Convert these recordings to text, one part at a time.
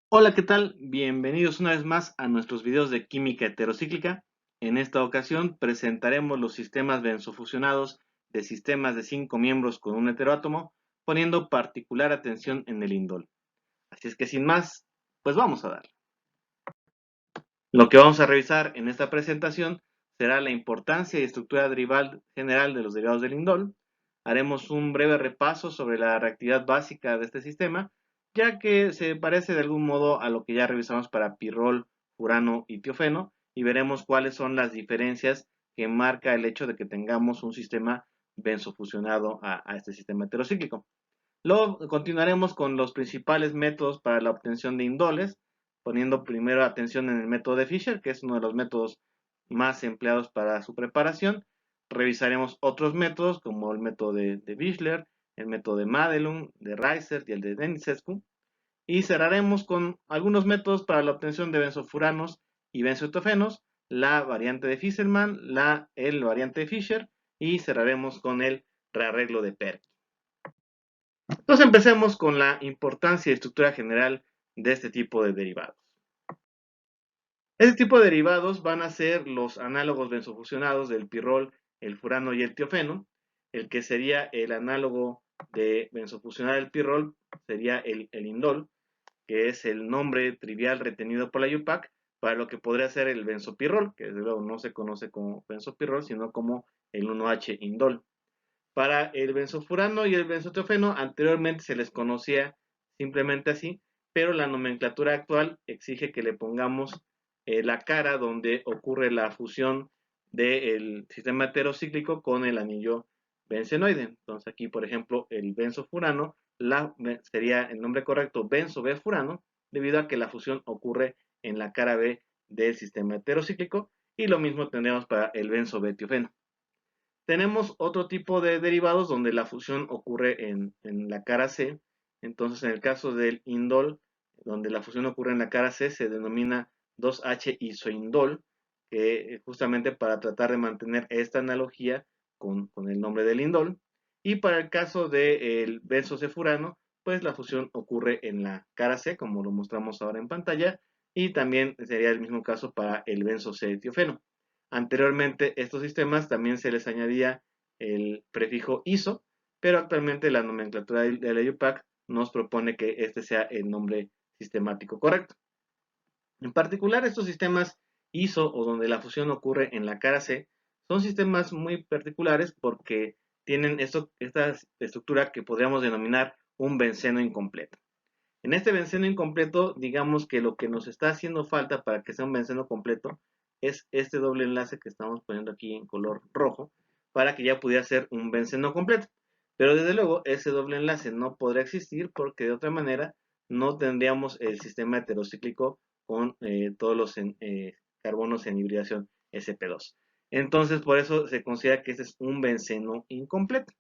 Hola, ¿qué tal? Bienvenidos una vez más a nuestros videos de química heterocíclica. En esta ocasión presentaremos los sistemas benzofusionados de sistemas de 5 miembros con un heteroátomo, poniendo particular atención en el indol. Así es que sin más, pues vamos a darle. Lo que vamos a revisar en esta presentación será la importancia y estructura derivada general de los derivados del indol. Haremos un breve repaso sobre la reactividad básica de este sistema, ya que se parece de algún modo a lo que ya revisamos para pirrol, furano y tiofeno, y veremos cuáles son las diferencias que marca el hecho de que tengamos un sistema benzofusionado a este sistema heterocíclico. Luego continuaremos con los principales métodos para la obtención de indoles, poniendo primero atención en el método de Fischer, que es uno de los métodos más empleados para su preparación. Revisaremos otros métodos como el método de Wishler, el método de Madelung, de Reiser y el de Denisescu. Y cerraremos con algunos métodos para la obtención de benzofuranos y benzoetofenos, la variante de Fisselman, el variante de Fischer, y cerraremos con el rearreglo de Perkin. Entonces empecemos con la importancia y estructura general de este tipo de derivados. Este tipo de derivados van a ser los análogos benzofusionados del pirrol, el furano y el tiofeno. El que sería el análogo de benzofusionar del pirrol sería el indol, que es el nombre trivial retenido por la IUPAC para lo que podría ser el benzopirrol, que desde luego no se conoce como benzopirrol, sino como el 1H indol. Para el benzofurano y el benzotiofeno anteriormente se les conocía simplemente así, pero la nomenclatura actual exige que le pongamos la cara donde ocurre la fusión del sistema heterocíclico con el anillo bencenoide. Entonces aquí, por ejemplo, el benzofurano sería el nombre correcto benzo-B-furano, debido a que la fusión ocurre en la cara B del sistema heterocíclico, y lo mismo tendríamos para el benzo-B-tiofeno. Tenemos otro tipo de derivados donde la fusión ocurre en la cara C. Entonces, en el caso del indol, donde la fusión ocurre en la cara C, se denomina 2H isoindol, que justamente para tratar de mantener esta analogía con el nombre del indol. Y para el caso del benzocefurano, pues la fusión ocurre en la cara C, como lo mostramos ahora en pantalla, y también sería el mismo caso para el benzo-C-tiofeno. Anteriormente, estos sistemas también se les añadía el prefijo ISO, pero actualmente la nomenclatura de la IUPAC nos propone que este sea el nombre sistemático correcto. En particular, estos sistemas ISO, o donde la fusión ocurre en la cara C, son sistemas muy particulares porque tienen esta estructura que podríamos denominar un benceno incompleto. En este benceno incompleto, digamos que lo que nos está haciendo falta para que sea un benceno completo es este doble enlace que estamos poniendo aquí en color rojo, para que ya pudiera ser un benceno completo. Pero desde luego ese doble enlace no podrá existir porque de otra manera no tendríamos el sistema heterocíclico con todos los carbonos en hibridación sp2. Entonces por eso se considera que este es un benceno incompleto.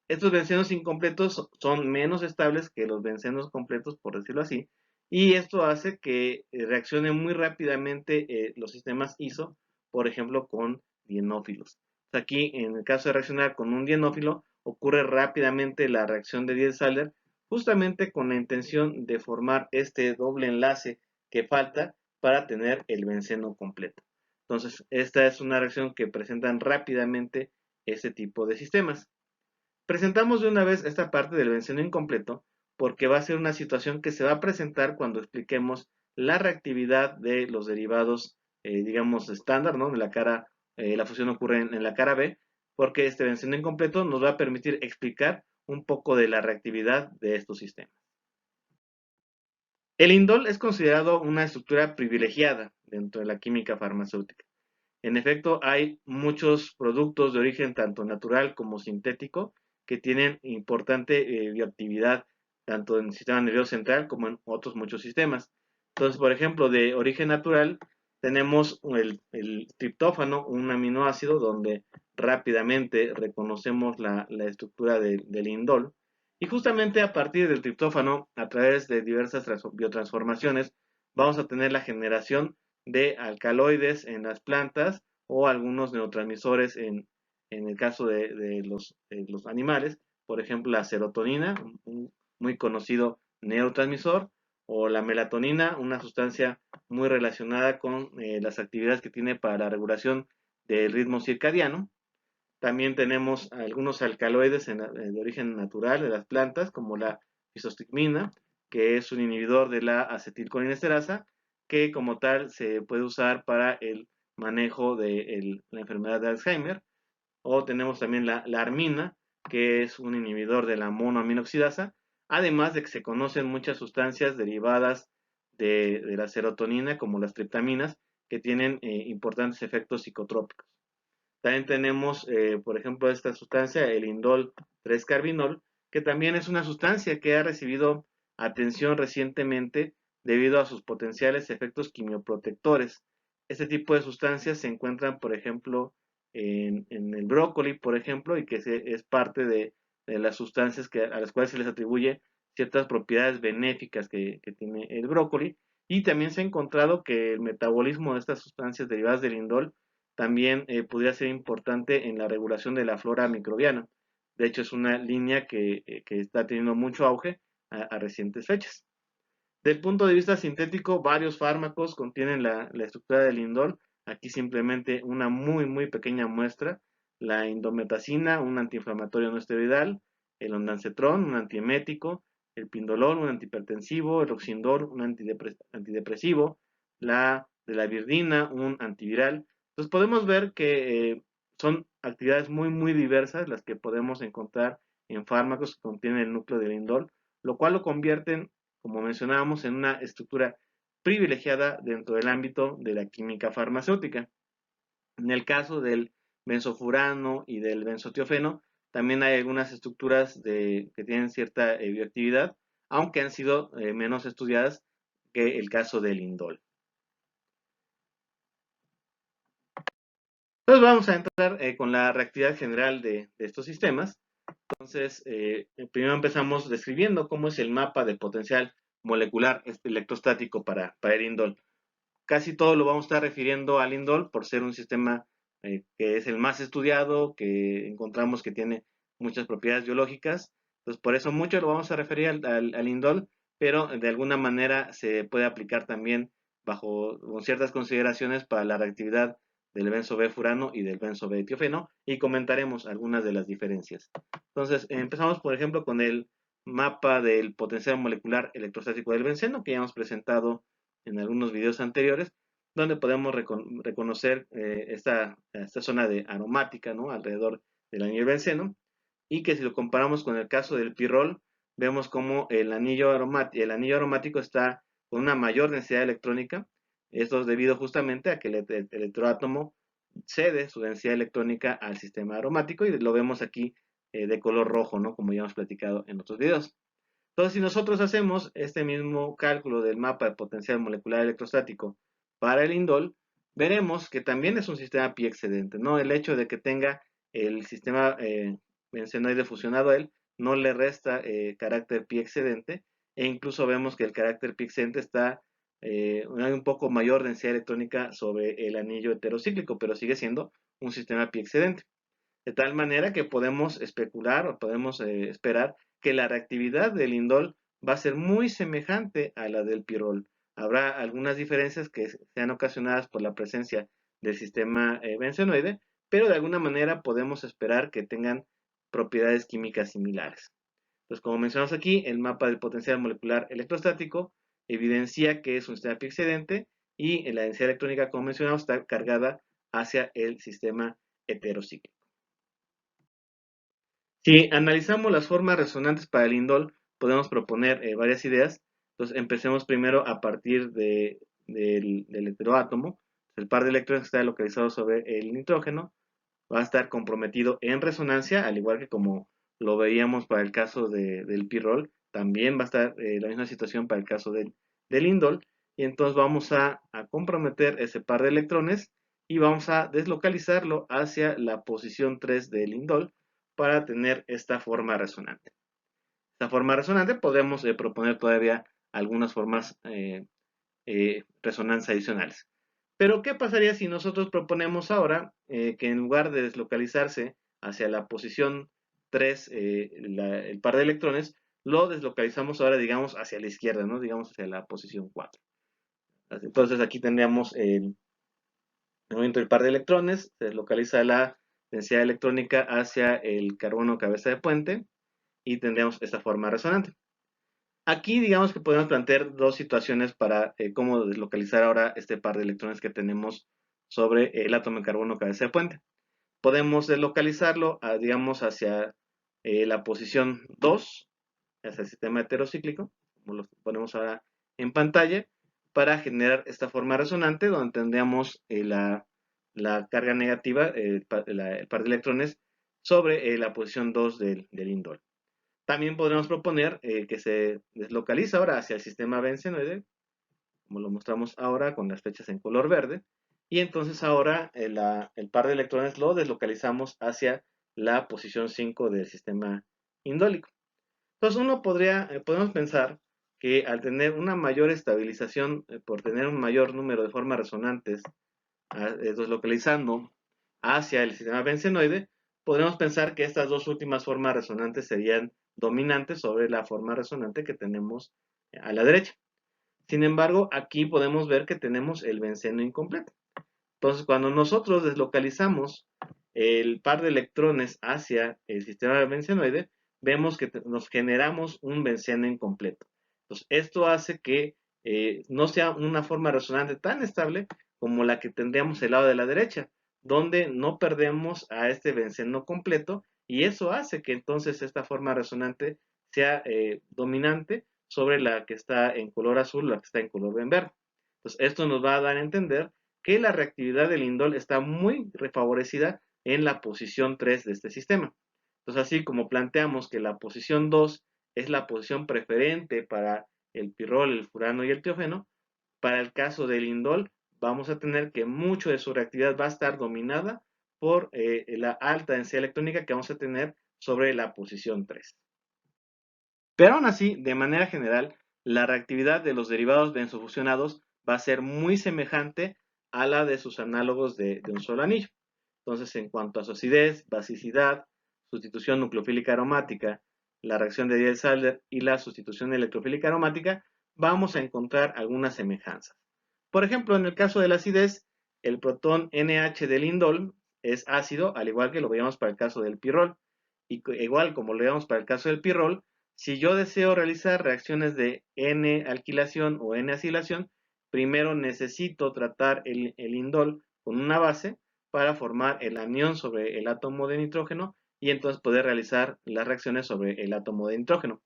Estos bencenos incompletos son menos estables que los bencenos completos, por decirlo así, y esto hace que reaccionen muy rápidamente los sistemas ISO, por ejemplo, con dienófilos. Aquí, en el caso de reaccionar con un dienófilo, ocurre rápidamente la reacción de Diels-Alder, justamente con la intención de formar este doble enlace que falta para tener el benceno completo. Entonces, esta es una reacción que presentan rápidamente este tipo de sistemas. Presentamos de una vez esta parte del benceno incompleto porque va a ser una situación que se va a presentar cuando expliquemos la reactividad de los derivados, digamos, estándar, ¿no? La fusión ocurre en la cara B, porque este benceno incompleto nos va a permitir explicar un poco de la reactividad de estos sistemas. El indol es considerado una estructura privilegiada dentro de la química farmacéutica. En efecto, hay muchos productos de origen tanto natural como sintético que tienen importante bioactividad tanto en el sistema nervioso central como en otros muchos sistemas. Entonces, por ejemplo, de origen natural tenemos el triptófano, un aminoácido donde rápidamente reconocemos la estructura del indol. Y justamente a partir del triptófano, a través de diversas biotransformaciones, vamos a tener la generación de alcaloides en las plantas o algunos neurotransmisores en el caso de los animales, por ejemplo la serotonina, un muy conocido neurotransmisor, o la melatonina, una sustancia muy relacionada con las actividades que tiene para la regulación del ritmo circadiano. También tenemos algunos alcaloides de origen natural de las plantas, como la isostigmina, que es un inhibidor de la acetilcolinesterasa, que como tal se puede usar para el manejo de la enfermedad de Alzheimer. O tenemos también la armina, que es un inhibidor de la monoaminoxidasa, además de que se conocen muchas sustancias derivadas de la serotonina, como las triptaminas, que tienen importantes efectos psicotrópicos. También tenemos, por ejemplo, esta sustancia, el indol 3-carbinol, que también es una sustancia que ha recibido atención recientemente debido a sus potenciales efectos quimioprotectores. Este tipo de sustancias se encuentran, por ejemplo, en el brócoli, por ejemplo, y que es parte de las sustancias a las cuales se les atribuye ciertas propiedades benéficas que tiene el brócoli. Y también se ha encontrado que el metabolismo de estas sustancias derivadas del indol también pudiera ser importante en la regulación de la flora microbiana. De hecho, es una línea que está teniendo mucho auge a recientes fechas. Del punto de vista sintético, varios fármacos contienen la estructura del indol. Aquí simplemente una muy pequeña muestra. La indometacina, un antiinflamatorio no esteroidal, el ondansetron, un antiemético, el pindolol, un antihipertensivo, el oxindol, un antidepresivo, la de la virdina, un antiviral. Entonces podemos ver que son actividades muy diversas las que podemos encontrar en fármacos que contienen el núcleo del indol, lo cual lo convierten, como mencionábamos, en una estructura privilegiada dentro del ámbito de la química farmacéutica. En el caso del benzofurano y del benzotiofeno, también hay algunas estructuras que tienen cierta bioactividad, aunque han sido menos estudiadas que el caso del indol. Entonces vamos a entrar con la reactividad general de estos sistemas. Entonces, primero empezamos describiendo cómo es el mapa de potencial molecular electrostático para el indol. Casi todo lo vamos a estar refiriendo al indol por ser un sistema que es el más estudiado, que encontramos que tiene muchas propiedades biológicas. Entonces, por eso mucho lo vamos a referir al indol, pero de alguna manera se puede aplicar también con ciertas consideraciones para la reactividad del benzo B-furano y del benzo B-etiofeno, y comentaremos algunas de las diferencias. Entonces, empezamos, por ejemplo, con el mapa del potencial molecular electrostático del benceno, que ya hemos presentado en algunos videos anteriores, donde podemos reconocer esta zona de aromática, ¿no?, alrededor del anillo benceno, y que si lo comparamos con el caso del pirrol, vemos como el anillo aromático está con una mayor densidad electrónica. Esto es debido justamente a que el electroátomo cede su densidad electrónica al sistema aromático, y lo vemos aquí de color rojo, ¿no?, como ya hemos platicado en otros videos. Entonces, si nosotros hacemos este mismo cálculo del mapa de potencial molecular electrostático para el indol, veremos que también es un sistema pi excedente, ¿no? El hecho de que tenga el sistema bencenoide fusionado a él no le resta carácter pi excedente, e incluso vemos que el carácter pi excedente hay un poco mayor densidad electrónica sobre el anillo heterocíclico, pero sigue siendo un sistema pi excedente. De tal manera que podemos especular o podemos esperar que la reactividad del indol va a ser muy semejante a la del pirrol. Habrá algunas diferencias que sean ocasionadas por la presencia del sistema bencenoide, pero de alguna manera podemos esperar que tengan propiedades químicas similares. Entonces, como mencionamos aquí, el mapa del potencial molecular electrostático evidencia que es un sistema pi excedente, y la densidad electrónica, como mencionamos, está cargada hacia el sistema heterocíclico. Si analizamos las formas resonantes para el indol, podemos proponer varias ideas. Entonces, empecemos primero a partir del heteroátomo. El par de electrones que está localizado sobre el nitrógeno va a estar comprometido en resonancia, al igual que como lo veíamos para el caso del pirrol. También va a estar la misma situación para el caso del indol. Y entonces vamos a comprometer ese par de electrones y vamos a deslocalizarlo hacia la posición 3 del indol para tener esta forma resonante. Esta forma resonante podemos proponer todavía algunas formas resonancia adicionales. Pero, ¿qué pasaría si nosotros proponemos ahora que en lugar de deslocalizarse hacia la posición 3, el par de electrones, lo deslocalizamos ahora, digamos, hacia la izquierda, ¿no? Digamos, hacia la posición 4. Entonces aquí tendríamos el movimiento del par de electrones, se deslocaliza la densidad electrónica hacia el carbono cabeza de puente y tendríamos esta forma resonante. Aquí digamos que podemos plantear dos situaciones para cómo deslocalizar ahora este par de electrones que tenemos sobre el átomo de carbono cabeza de puente. Podemos deslocalizarlo, digamos, hacia la posición 2, hacia el sistema heterocíclico, como lo ponemos ahora en pantalla, para generar esta forma resonante donde tendríamos la carga negativa, el par de electrones, sobre la posición 2 del indol. También podríamos proponer que se deslocaliza ahora hacia el sistema bencenoide, como lo mostramos ahora con las flechas en color verde, y entonces ahora el par de electrones lo deslocalizamos hacia la posición 5 del sistema indólico. Entonces podemos pensar que al tener una mayor estabilización, por tener un mayor número de formas resonantes deslocalizando hacia el sistema bencenoide, podemos pensar que estas dos últimas formas resonantes serían dominantes sobre la forma resonante que tenemos a la derecha. Sin embargo, aquí podemos ver que tenemos el benceno incompleto. Entonces, cuando nosotros deslocalizamos el par de electrones hacia el sistema bencenoide, vemos que nos generamos un benceno incompleto. Entonces, esto hace que no sea una forma resonante tan estable como la que tendríamos del lado de la derecha, donde no perdemos a este benceno completo, y eso hace que entonces esta forma resonante sea dominante sobre la que está en color azul, la que está en color verde. Entonces, esto nos va a dar a entender que la reactividad del indol está muy favorecida en la posición 3 de este sistema. Entonces, así como planteamos que la posición 2 es la posición preferente para el pirrol, el furano y el tiofeno, para el caso del indol vamos a tener que mucho de su reactividad va a estar dominada por la alta densidad electrónica que vamos a tener sobre la posición 3. Pero aún así, de manera general, la reactividad de los derivados benzofusionados va a ser muy semejante a la de sus análogos de un solo anillo. Entonces, en cuanto a su acidez, basicidad, sustitución nucleofílica aromática, la reacción de Diels-Alder y la sustitución electrofílica aromática, vamos a encontrar algunas semejanzas. Por ejemplo, en el caso de la acidez, el protón NH del indol es ácido, al igual que lo veíamos para el caso del pirrol. Y igual como lo veíamos para el caso del pirrol, si yo deseo realizar reacciones de N-alquilación o N-acilación, primero necesito tratar el indol con una base para formar el anión sobre el átomo de nitrógeno y entonces poder realizar las reacciones sobre el átomo de nitrógeno.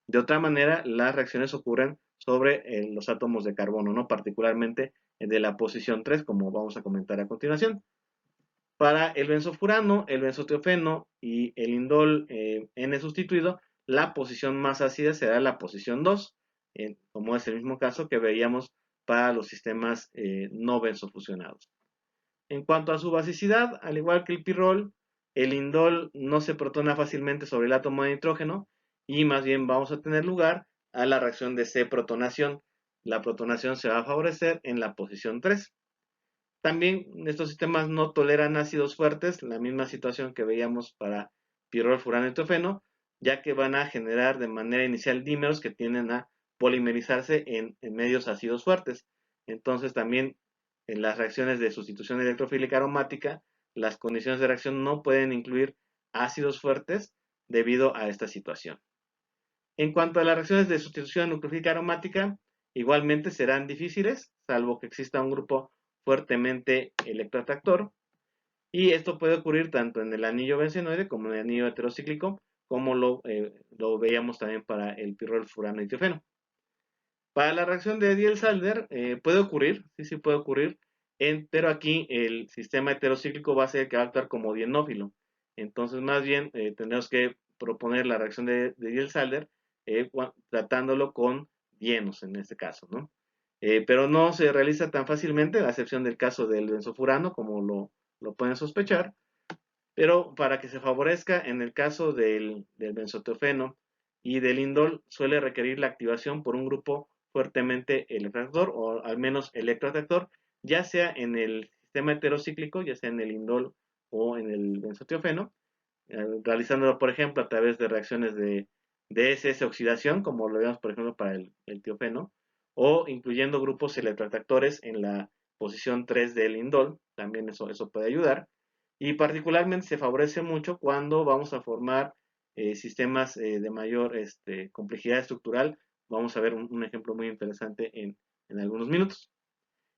De otra manera, las reacciones ocurren sobre los átomos de carbono, ¿no? Particularmente de la posición 3, como vamos a comentar a continuación. Para el benzofurano, el benzotiofeno y el indol N sustituido, la posición más ácida será la posición 2, como es el mismo caso que veíamos para los sistemas no benzofusionados. En cuanto a su basicidad, al igual que el pirrol, el indol no se protona fácilmente sobre el átomo de nitrógeno y más bien vamos a tener lugar a la reacción de C-protonación. La protonación se va a favorecer en la posición 3. También estos sistemas no toleran ácidos fuertes, la misma situación que veíamos para pirrol, furano y tiofeno, ya que van a generar de manera inicial dímeros que tienden a polimerizarse en medios ácidos fuertes. Entonces también en las reacciones de sustitución electrofílica aromática, las condiciones de reacción no pueden incluir ácidos fuertes debido a esta situación. En cuanto a las reacciones de sustitución nucleofílica aromática, igualmente serán difíciles, salvo que exista un grupo fuertemente electroatractor, y esto puede ocurrir tanto en el anillo bencenoide como en el anillo heterocíclico, como lo veíamos también para el pirrol, furano y tiofeno. Para la reacción de Diels-Alder puede ocurrir, sí puede ocurrir, pero aquí el sistema heterocíclico va a ser el que va a actuar como dienófilo. Entonces, más bien, tendremos que proponer la reacción de Diels-Alder tratándolo con dienos en este caso, ¿no? Pero no se realiza tan fácilmente, a excepción del caso del benzofurano, como lo pueden sospechar. Pero para que se favorezca, en el caso del benzotiofeno y del indol, suele requerir la activación por un grupo fuertemente electroatractor o al menos electroatractor, ya sea en el sistema heterocíclico, ya sea en el indol o en el benzotiofeno, realizándolo, por ejemplo, a través de reacciones de de SS oxidación, como lo vemos por ejemplo para el tiofeno, o incluyendo grupos electroatractores en la posición 3 del indol, también eso puede ayudar. Y particularmente se favorece mucho cuando vamos a formar sistemas de mayor complejidad estructural. Vamos a ver un ejemplo muy interesante en algunos minutos.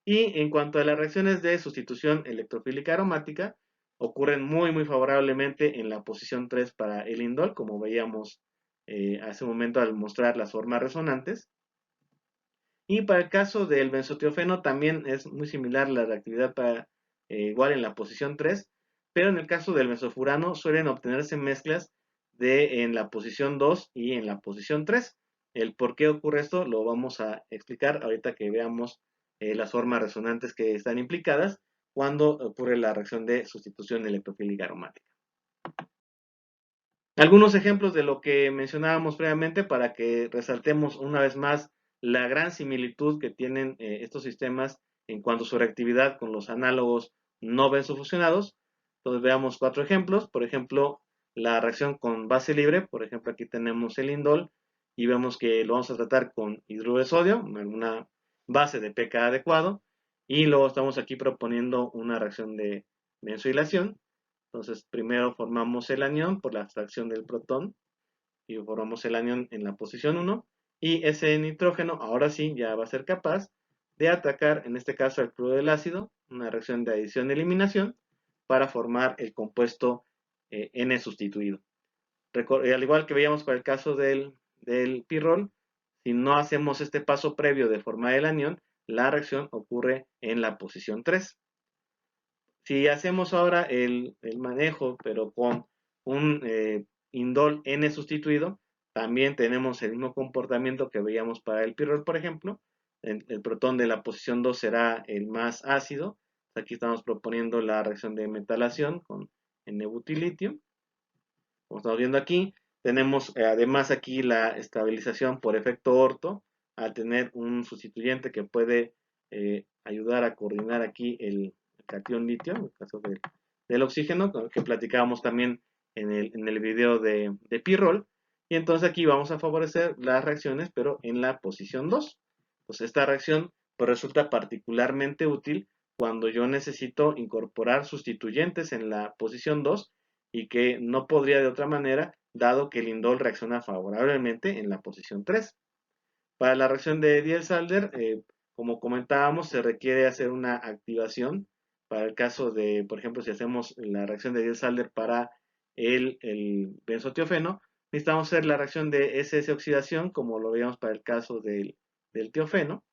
Y en cuanto a las reacciones de sustitución electrofílica aromática, ocurren muy favorablemente en la posición 3 para el indol, como veíamos hace un momento al mostrar las formas resonantes. Y para el caso del benzotiofeno también es muy similar la reactividad para igual en la posición 3, pero en el caso del benzofurano suelen obtenerse mezclas en la posición 2 y en la posición 3. El por qué ocurre esto lo vamos a explicar ahorita que veamos las formas resonantes que están implicadas cuando ocurre la reacción de sustitución electrofílica aromática. Algunos ejemplos de lo que mencionábamos previamente para que resaltemos una vez más la gran similitud que tienen estos sistemas en cuanto a su reactividad con los análogos no benzofusionados. Entonces veamos 4 ejemplos. Por ejemplo, la reacción con base libre. Por ejemplo, aquí tenemos el indol y vemos que lo vamos a tratar con hidruro de sodio, una base de pK adecuado. Y luego estamos aquí proponiendo una reacción de benzoilación. Entonces, primero formamos el anión por la abstracción del protón y formamos el anión en la posición 1 y ese nitrógeno ahora sí ya va a ser capaz de atacar, en este caso, el cloruro del ácido, una reacción de adición-eliminación para formar el compuesto N sustituido. Al igual que veíamos para el caso del pirrol, si no hacemos este paso previo de formar el anión, la reacción ocurre en la posición 3. Si hacemos ahora el manejo, pero con un indol N sustituido, también tenemos el mismo comportamiento que veíamos para el pirrol, por ejemplo. El protón de la posición 2 será el más ácido. Aquí estamos proponiendo la reacción de metalación con N-butilitio. Como estamos viendo aquí, tenemos además aquí la estabilización por efecto orto, al tener un sustituyente que puede ayudar a coordinar aquí el catión litio, en el caso del oxígeno, que platicábamos también en el video de pirrol. Y entonces aquí vamos a favorecer las reacciones, pero en la posición 2. Entonces esta reacción pues, resulta particularmente útil cuando yo necesito incorporar sustituyentes en la posición 2 y que no podría de otra manera, dado que el indol reacciona favorablemente en la posición 3. Para la reacción de Diels-Alder, como comentábamos, se requiere hacer una activación. Para el caso de, por ejemplo, si hacemos la reacción de Diels-Alder para el benzotiofeno, necesitamos hacer la reacción de SS oxidación, como lo veíamos para el caso del tiofeno.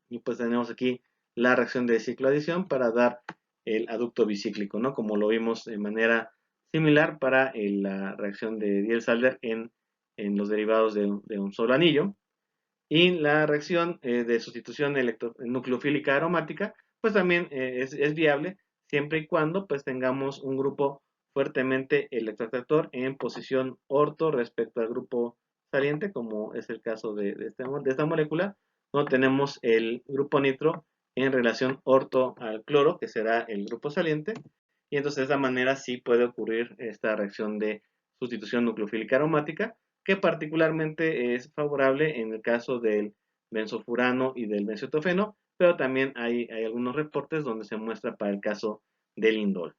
Y pues tenemos aquí la reacción de cicloadición para dar el aducto bicíclico, ¿no? Como lo vimos de manera similar para la reacción de Diels-Alder en los derivados de un solo anillo. Y la reacción de sustitución nucleofílica aromática, pues también es viable siempre y cuando pues tengamos un grupo fuertemente electroatractor en posición orto respecto al grupo saliente, como es el caso de esta molécula, no tenemos el grupo nitro en relación orto al cloro, que será el grupo saliente, y entonces de esta manera sí puede ocurrir esta reacción de sustitución nucleofílica aromática, que particularmente es favorable en el caso del benzofurano y del benzotiofeno, pero también hay algunos reportes donde se muestra para el caso del indol.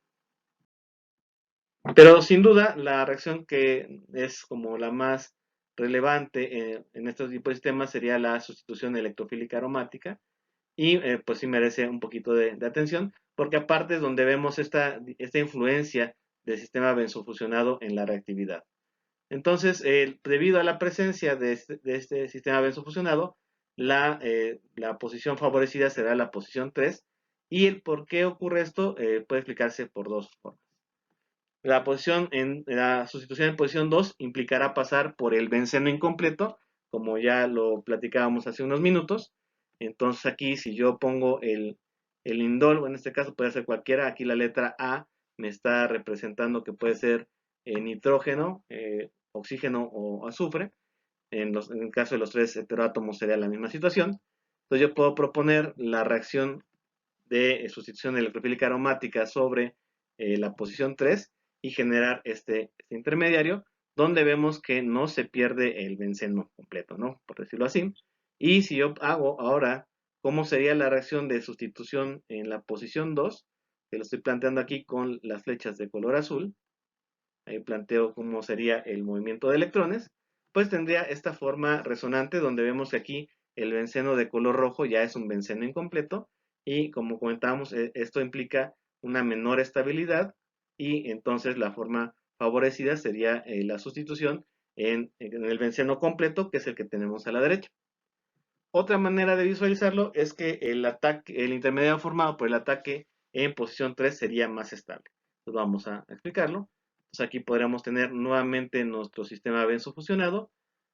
Pero sin duda, la reacción que es como la más relevante en estos tipos de sistemas sería la sustitución electrofílica aromática, y pues sí merece un poquito de atención, porque aparte es donde vemos esta influencia del sistema benzofusionado en la reactividad. Entonces, debido a la presencia de este sistema benzofusionado, la posición favorecida será la posición 3, y el por qué ocurre esto puede explicarse por dos formas. La sustitución en posición 2 implicará pasar por el benceno incompleto, como ya lo platicábamos hace unos minutos. Entonces aquí si yo pongo el indol, o en este caso puede ser cualquiera, aquí la letra A me está representando que puede ser nitrógeno, oxígeno o azufre. En el caso de los 3 heteroátomos sería la misma situación. Entonces yo puedo proponer la reacción de sustitución electrofílica aromática sobre la posición 3 y generar este intermediario, donde vemos que no se pierde el benceno completo, ¿no? Por decirlo así. Y si yo hago ahora, ¿cómo sería la reacción de sustitución en la posición 2? Que lo estoy planteando aquí con las flechas de color azul. Ahí planteo cómo sería el movimiento de electrones. Pues tendría esta forma resonante donde vemos que aquí el benceno de color rojo ya es un benceno incompleto. Y como comentábamos, esto implica una menor estabilidad y entonces la forma favorecida sería la sustitución en el benceno completo, que es el que tenemos a la derecha. Otra manera de visualizarlo es que el intermediario formado por el ataque en posición 3 sería más estable. Entonces vamos a explicarlo. Entonces aquí podríamos tener nuevamente nuestro sistema benzofusionado.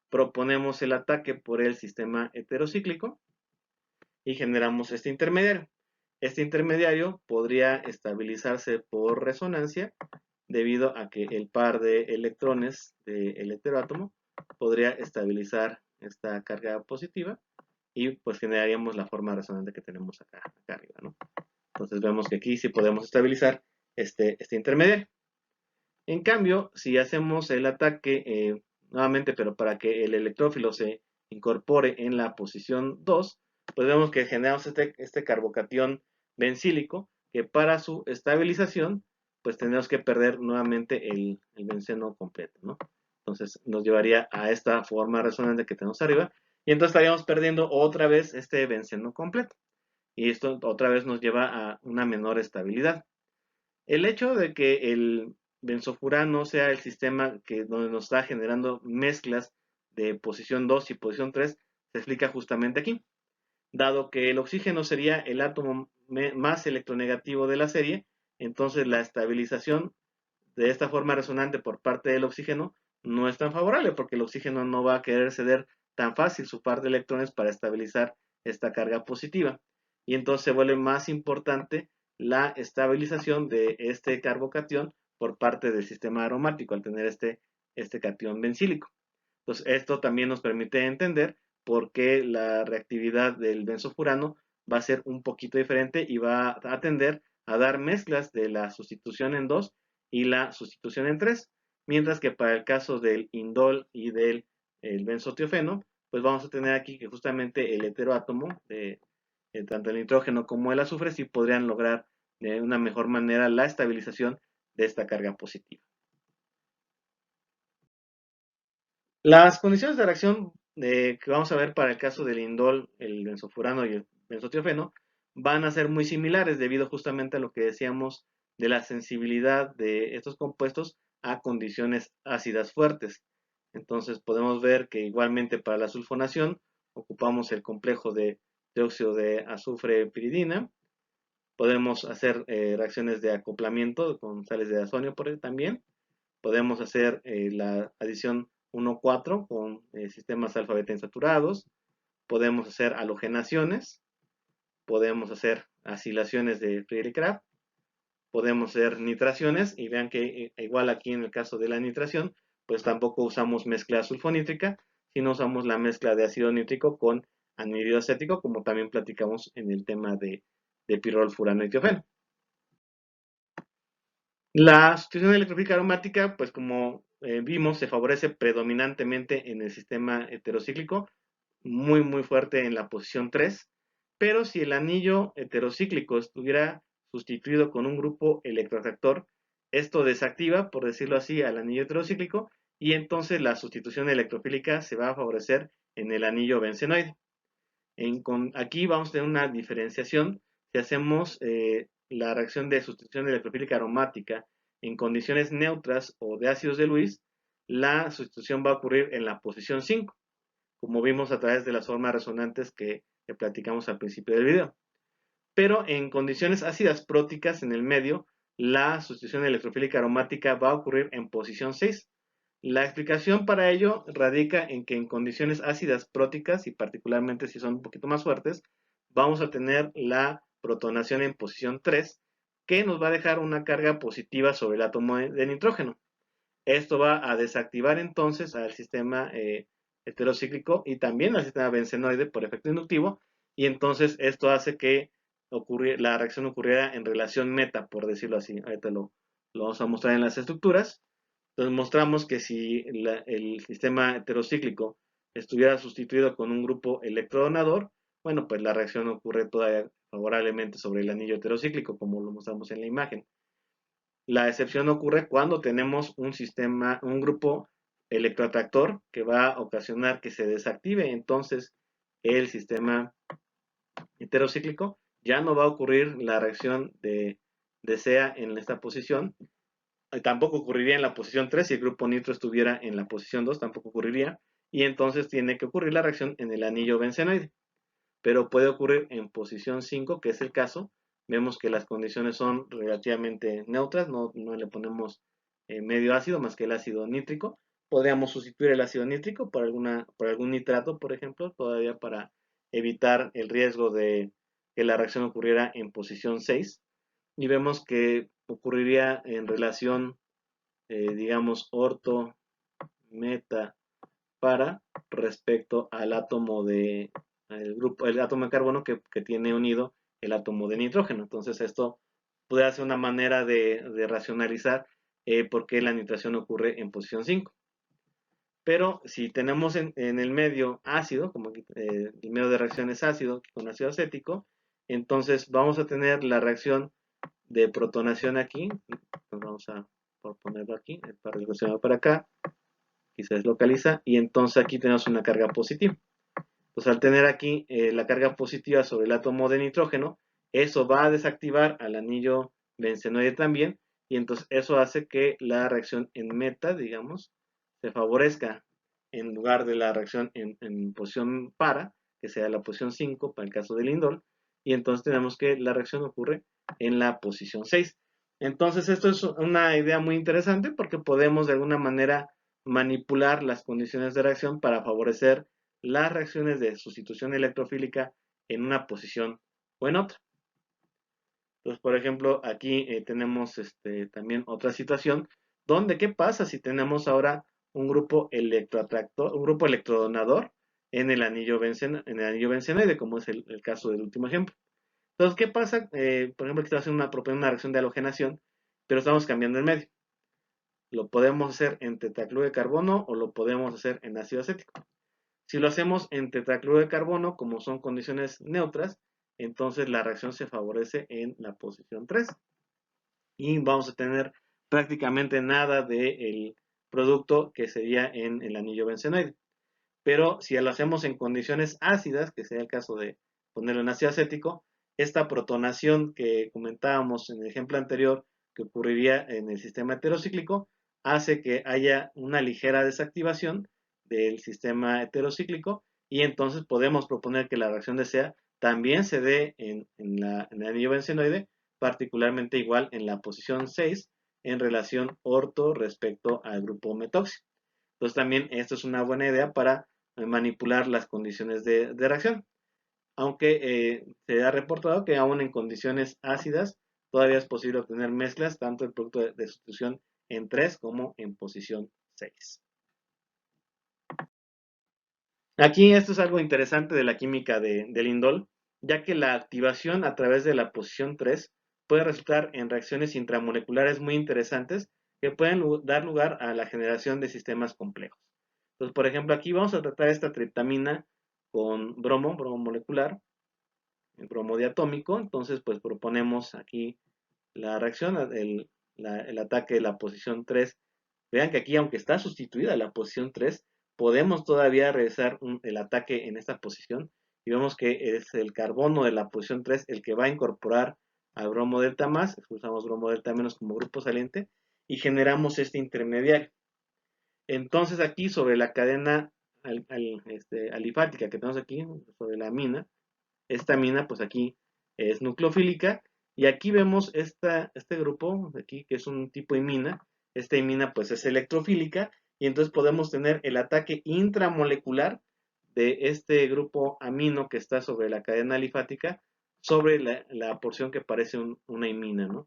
Proponemos el ataque por el sistema heterocíclico y generamos este intermediario. Este intermediario podría estabilizarse por resonancia debido a que el par de electrones del heteroátomo podría estabilizar esta carga positiva y pues generaríamos la forma resonante que tenemos acá arriba, ¿no? Entonces vemos que aquí sí podemos estabilizar este intermediario. En cambio, si hacemos el ataque nuevamente, pero para que el electrófilo se incorpore en la posición 2, pues vemos que generamos este carbocatión bencílico, que para su estabilización, pues tenemos que perder nuevamente el benceno completo, ¿no? Entonces nos llevaría a esta forma resonante que tenemos arriba, y entonces estaríamos perdiendo otra vez este benceno completo. Y esto otra vez nos lleva a una menor estabilidad. El hecho de que el benzofurano sea el sistema donde nos está generando mezclas de posición 2 y posición 3 se explica justamente aquí. Dado que el oxígeno sería el átomo más electronegativo de la serie, entonces la estabilización de esta forma resonante por parte del oxígeno no es tan favorable porque el oxígeno no va a querer ceder tan fácil su par de electrones para estabilizar esta carga positiva. Y entonces se vuelve más importante la estabilización de este carbocatión por parte del sistema aromático al tener este catión bencílico. Entonces esto también nos permite entender por qué la reactividad del benzofurano va a ser un poquito diferente y va a tender a dar mezclas de la sustitución en 2 y la sustitución en 3, mientras que para el caso del indol y del benzotiofeno, pues vamos a tener aquí que justamente el heteroátomo de tanto el nitrógeno como el azufre sí podrían lograr de una mejor manera la estabilización de esta carga positiva. Las condiciones de reacción que vamos a ver para el caso del indol, el benzofurano y el benzotiofeno van a ser muy similares debido justamente a lo que decíamos de la sensibilidad de estos compuestos a condiciones ácidas fuertes. Entonces podemos ver que igualmente para la sulfonación ocupamos el complejo de dióxido de azufre piridina. Podemos hacer reacciones de acoplamiento con sales de azonio también. Podemos hacer la adición 1,4 con sistemas alfa-beta insaturados. Podemos hacer halogenaciones. Podemos hacer acilaciones de Friedrich-Crafts. Podemos hacer nitraciones. Y vean que igual aquí en el caso de la nitración, pues tampoco usamos mezcla sulfonítrica, sino usamos la mezcla de ácido nítrico con anhídrido acético, como también platicamos en el tema de pirrol, furano y tiofeno. La sustitución electrófica aromática, pues como vimos, se favorece predominantemente en el sistema heterocíclico, muy fuerte en la posición 3, pero si el anillo heterocíclico estuviera sustituido con un grupo electroreactor, esto desactiva, por decirlo así, al anillo heterocíclico y entonces la sustitución electrofílica se va a favorecer en el anillo bencenoide. Aquí vamos a tener una diferenciación. Si hacemos la reacción de sustitución electrofílica aromática en condiciones neutras o de ácidos de Lewis, la sustitución va a ocurrir en la posición 5, como vimos a través de las formas resonantes que platicamos al principio del video. Pero en condiciones ácidas próticas en el medio, la sustitución electrofílica aromática va a ocurrir en posición 6. La explicación para ello radica en que en condiciones ácidas próticas, y particularmente si son un poquito más fuertes, vamos a tener la protonación en posición 3, que nos va a dejar una carga positiva sobre el átomo de nitrógeno. Esto va a desactivar entonces al sistema heterocíclico y también al sistema bencenoide por efecto inductivo, y entonces esto hace que la reacción ocurriera en relación meta, por decirlo así. Ahorita lo vamos a mostrar en las estructuras. Entonces mostramos que si el sistema heterocíclico estuviera sustituido con un grupo electrodonador, bueno, pues la reacción ocurre todavía favorablemente sobre el anillo heterocíclico, como lo mostramos en la imagen. La excepción ocurre cuando tenemos un grupo electroatractor que va a ocasionar que se desactive entonces el sistema heterocíclico. Ya no va a ocurrir la reacción de SEA en esta posición. Tampoco ocurriría en la posición 3 si el grupo nitro estuviera en la posición 2, tampoco ocurriría. Y entonces tiene que ocurrir la reacción en el anillo bencenoide. Pero puede ocurrir en posición 5, que es el caso. Vemos que las condiciones son relativamente neutras, no le ponemos medio ácido más que el ácido nítrico. Podríamos sustituir el ácido nítrico por algún nitrato, por ejemplo, todavía para evitar el riesgo de que la reacción ocurriera en posición 6. Y vemos que ocurriría en relación, digamos, orto, meta, para respecto al átomo el átomo de carbono que tiene unido el átomo de nitrógeno. Entonces esto puede ser una manera de racionalizar por qué la nitración ocurre en posición 5. Pero si tenemos en el medio ácido, como aquí, el medio de reacción es ácido con ácido acético, entonces vamos a tener la reacción de protonación aquí. Pues vamos a ponerlo aquí, para relacionar para acá, y se deslocaliza, y entonces aquí tenemos una carga positiva. Pues al tener aquí la carga positiva sobre el átomo de nitrógeno, eso va a desactivar al anillo bencenoide también, y entonces eso hace que la reacción en meta, digamos, se favorezca en lugar de la reacción en posición para, que sea la posición 5 para el caso del indol, y entonces tenemos que la reacción ocurre en la posición 6. Entonces esto es una idea muy interesante porque podemos de alguna manera manipular las condiciones de reacción para favorecer las reacciones de sustitución electrofílica en una posición o en otra. Entonces, por ejemplo, aquí tenemos también otra situación donde ¿qué pasa si tenemos ahora un grupo electroatractor, un grupo electrodonador en el anillo bencenoide, como es el caso del último ejemplo? Entonces, ¿qué pasa? Por ejemplo, aquí está haciendo una reacción de halogenación, pero estamos cambiando el medio. Lo podemos hacer en tetracloruro de carbono o lo podemos hacer en ácido acético. Si lo hacemos en tetracloruro de carbono, como son condiciones neutras, entonces la reacción se favorece en la posición 3. Y vamos a tener prácticamente nada del producto que sería en el anillo bencenoide. Pero si lo hacemos en condiciones ácidas, que sería el caso de ponerlo en ácido acético, esta protonación que comentábamos en el ejemplo anterior, que ocurriría en el sistema heterocíclico, hace que haya una ligera desactivación del sistema heterocíclico, y entonces podemos proponer que la reacción de SEA también se dé en el anillo bencenoide, particularmente igual en la posición 6 en relación orto respecto al grupo metóxico. Entonces también esto es una buena idea para manipular las condiciones de reacción. Aunque se ha reportado que aún en condiciones ácidas todavía es posible obtener mezclas tanto el producto de sustitución en 3 como en posición 6. Aquí esto es algo interesante de la química del indol, ya que la activación a través de la posición 3 puede resultar en reacciones intramoleculares muy interesantes que pueden dar lugar a la generación de sistemas complejos. Entonces, por ejemplo, aquí vamos a tratar esta triptamina con bromo molecular, el bromo diatómico. Entonces, pues proponemos aquí la reacción, el ataque de la posición 3. Vean que aquí, aunque está sustituida la posición 3, podemos todavía realizar el ataque en esta posición. Y vemos que es el carbono de la posición 3 el que va a incorporar al bromo delta más, expulsamos bromo delta menos como grupo saliente, y generamos este intermediario. Entonces aquí sobre la cadena alifática que tenemos aquí, sobre la amina, esta amina pues aquí es nucleofílica, y aquí vemos este grupo aquí que es un tipo imina. Esta imina pues es electrofílica, y entonces podemos tener el ataque intramolecular de este grupo amino que está sobre la cadena alifática sobre la porción que parece una imina, ¿no?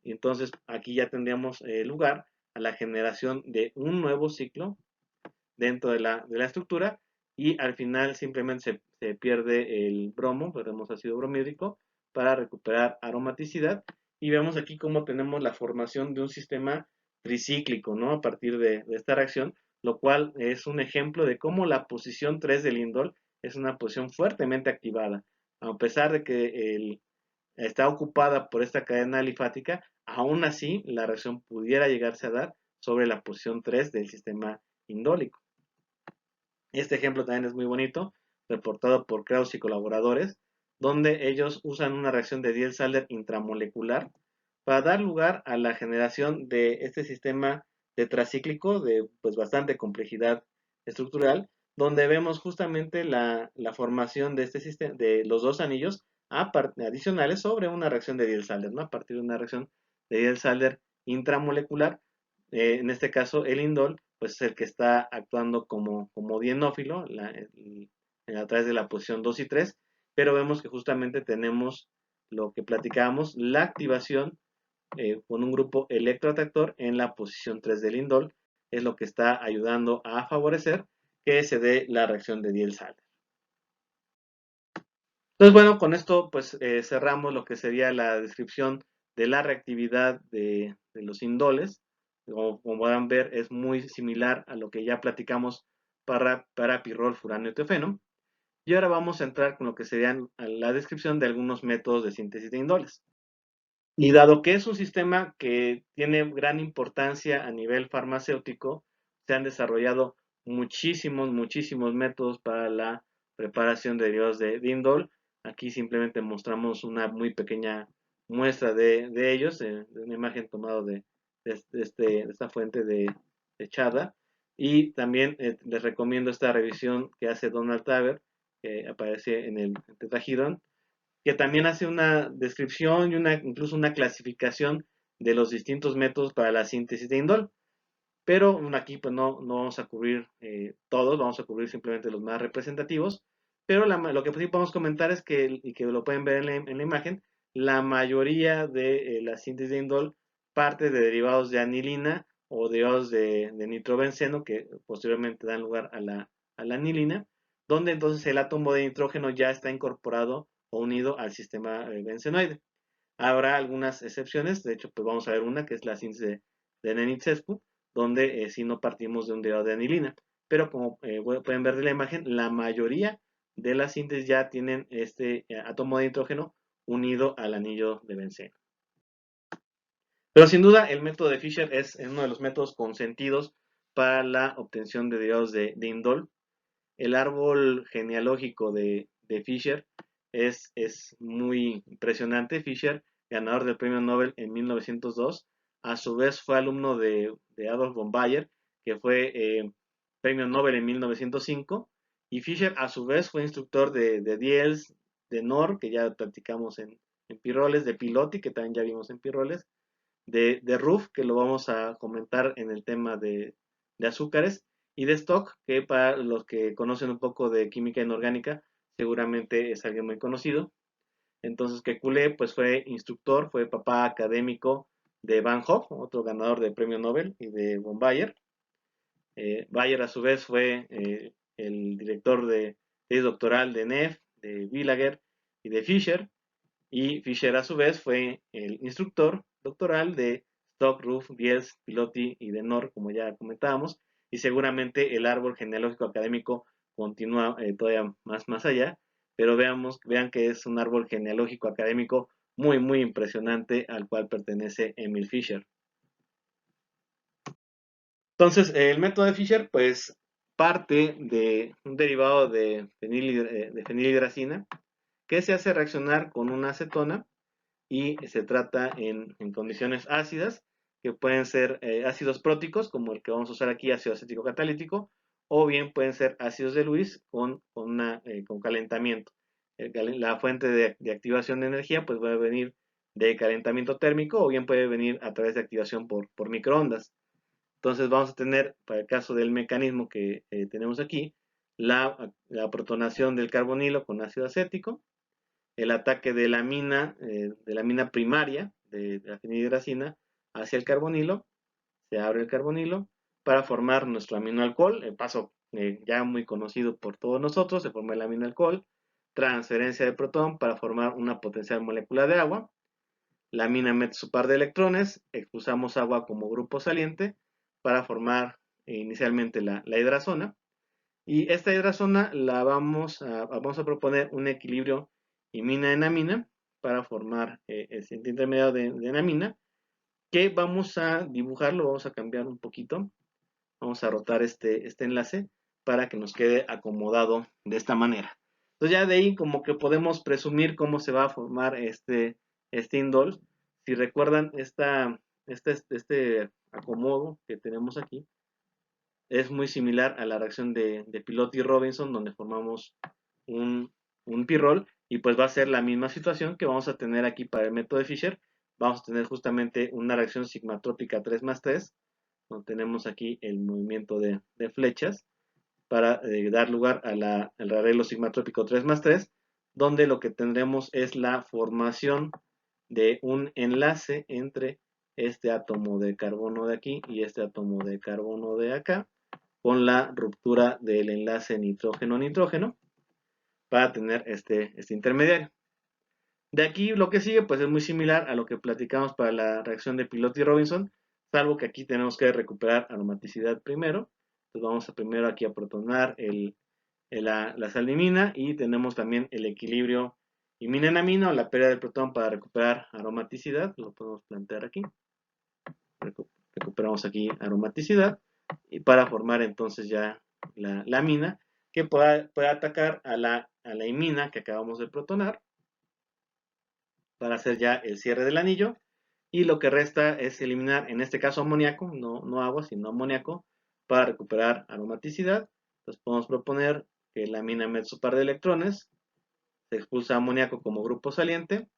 Y entonces aquí ya tendríamos lugar a la generación de un nuevo ciclo dentro de la estructura, y al final simplemente se pierde el bromo, perdemos ácido bromídrico para recuperar aromaticidad, y vemos aquí cómo tenemos la formación de un sistema tricíclico, ¿no? A partir de esta reacción, lo cual es un ejemplo de cómo la posición 3 del indol es una posición fuertemente activada. A pesar de que está ocupada por esta cadena alifática, aún así la reacción pudiera llegarse a dar sobre la posición 3 del sistema indólico. Este ejemplo también es muy bonito, reportado por Krauss y colaboradores, donde ellos usan una reacción de Diels-Alder intramolecular para dar lugar a la generación de este sistema tetracíclico de pues bastante complejidad estructural, donde vemos justamente la formación de este sistema, de los dos anillos adicionales sobre una reacción de Diels-Alder, ¿no? A partir de una reacción de Diels-Alder intramolecular, en este caso el indol, pues es el que está actuando como dienófilo a través de la posición 2 y 3, pero vemos que justamente tenemos lo que platicábamos, la activación con un grupo electroatractor en la posición 3 del indol, es lo que está ayudando a favorecer que se dé la reacción de Diels-Alder. Entonces, bueno, con esto pues cerramos lo que sería la descripción de la reactividad de los indoles. Como podrán ver, es muy similar a lo que ya platicamos para pirrol, furanio y tiofeno. Y ahora vamos a entrar con lo que serían la descripción de algunos métodos de síntesis de indoles. Y dado que es un sistema que tiene gran importancia a nivel farmacéutico, se han desarrollado muchísimos métodos para la preparación de derivados de indol. Aquí simplemente mostramos una muy pequeña muestra de ellos, de una imagen tomada de esta fuente de Chada. Y también les recomiendo esta revisión que hace Donald Taber, que aparece en el tetrahidron, que también hace una descripción y incluso una clasificación de los distintos métodos para la síntesis de indol. Pero aquí pues no vamos a cubrir todos, vamos a cubrir simplemente los más representativos. Pero lo que sí podemos comentar es que, y que lo pueden ver en la imagen, la mayoría de la síntesis de indol parte de derivados de anilina o derivados de nitrobenceno que posteriormente dan lugar a la anilina, donde entonces el átomo de nitrógeno ya está incorporado o unido al sistema bencenoide. Habrá algunas excepciones, de hecho pues vamos a ver una que es la síntesis de Nenit-Sescu, donde sí no partimos de un derivado de anilina, pero como pueden ver de la imagen, la mayoría de las síntesis ya tienen este átomo de nitrógeno unido al anillo de benceno. Pero sin duda el método de Fischer es uno de los métodos consentidos para la obtención de derivados de indol. El árbol genealógico de Fischer es muy impresionante. Fischer, ganador del premio Nobel en 1902, a su vez fue alumno de Adolf von Baeyer, que fue premio Nobel en 1905, y Fischer a su vez fue instructor de Diels, de Nor, que ya practicamos en Pirroles, de Piloty, que también ya vimos en Pirroles, de Ruff, que lo vamos a comentar en el tema de azúcares, y de Stock, que para los que conocen un poco de química inorgánica, seguramente es alguien muy conocido. Entonces, Kekulé pues fue instructor, fue papá académico de Van Hoff, otro ganador del premio Nobel, y de von Baeyer. Baeyer a su vez fue el director de tesis doctoral de Neff, de Villager y de Fischer, y Fischer a su vez fue el instructor doctoral de Stock, Ruff, Diels, Piloty y de Nor, como ya comentábamos, y seguramente el árbol genealógico académico continúa todavía más allá, pero vean que es un árbol genealógico académico muy impresionante al cual pertenece Emil Fischer. Entonces, el método de Fischer, pues, parte de un derivado de fenilhidracina que se hace reaccionar con una acetona y se trata en condiciones ácidas, que pueden ser ácidos próticos, como el que vamos a usar aquí, ácido acético catalítico, o bien pueden ser ácidos de Lewis con calentamiento. La fuente de activación de energía pues puede venir de calentamiento térmico o bien puede venir a través de activación por microondas. Entonces vamos a tener, para el caso del mecanismo que tenemos aquí, la protonación del carbonilo con ácido acético, el ataque de la mina primaria de la fenilhidracina hacia el carbonilo, se abre el carbonilo para formar nuestro aminoalcohol, el paso ya muy conocido por todos nosotros, se forma el aminoalcohol, transferencia de protón para formar una potencial molécula de agua, la amina mete su par de electrones, expulsamos agua como grupo saliente para formar inicialmente la hidrazona. Y esta hidrazona vamos a proponer un equilibrio imina-enamina para formar el siguiente intermediario de enamina, que vamos a dibujarlo, vamos a cambiar un poquito, vamos a rotar este enlace para que nos quede acomodado de esta manera. Entonces ya de ahí como que podemos presumir cómo se va a formar este indol. Si recuerdan este acomodo que tenemos aquí, es muy similar a la reacción de Piloty y Robinson, donde formamos un pirrol, y pues va a ser la misma situación que vamos a tener aquí para el método de Fischer. Vamos a tener justamente una reacción sigmatrópica 3+3, donde tenemos aquí el movimiento de flechas para dar lugar al arreglo sigmatrópico 3+3, donde lo que tendremos es la formación de un enlace entre este átomo de carbono de aquí y este átomo de carbono de acá, con la ruptura del enlace nitrógeno-nitrógeno para tener este intermediario. De aquí lo que sigue pues es muy similar a lo que platicamos para la reacción de Piloty y Robinson, salvo que aquí tenemos que recuperar aromaticidad primero. Entonces vamos primero aquí a protonar la salimina, y tenemos también el equilibrio imina-enamina o la pérdida del protón para recuperar aromaticidad. Lo podemos plantear aquí. Recuperamos aquí aromaticidad y para formar entonces ya la amina, que pueda atacar a la imina que acabamos de protonar para hacer ya el cierre del anillo. Y lo que resta es eliminar, en este caso amoníaco, no agua, sino amoníaco, para recuperar aromaticidad. Entonces podemos proponer que la amina mete su par de electrones, se expulsa amoníaco como grupo saliente,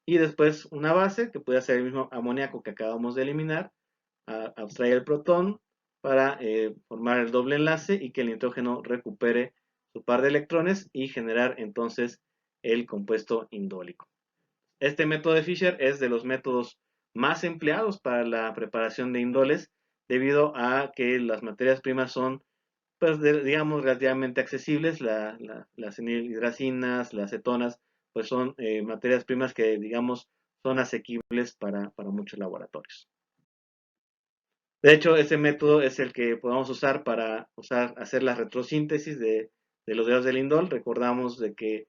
y después una base, que puede ser el mismo amoníaco que acabamos de eliminar, abstrae el protón para formar el doble enlace y que el nitrógeno recupere su par de electrones y generar entonces el compuesto indólico. Este método de Fischer es de los métodos más empleados para la preparación de indoles, debido a que las materias primas son, pues, digamos, relativamente accesibles. Las hidracinas, las cetonas, pues son materias primas que, digamos, son asequibles para muchos laboratorios. De hecho, ese método es el que podemos usar para hacer la retrosíntesis de los derivados del indol. Recordamos de que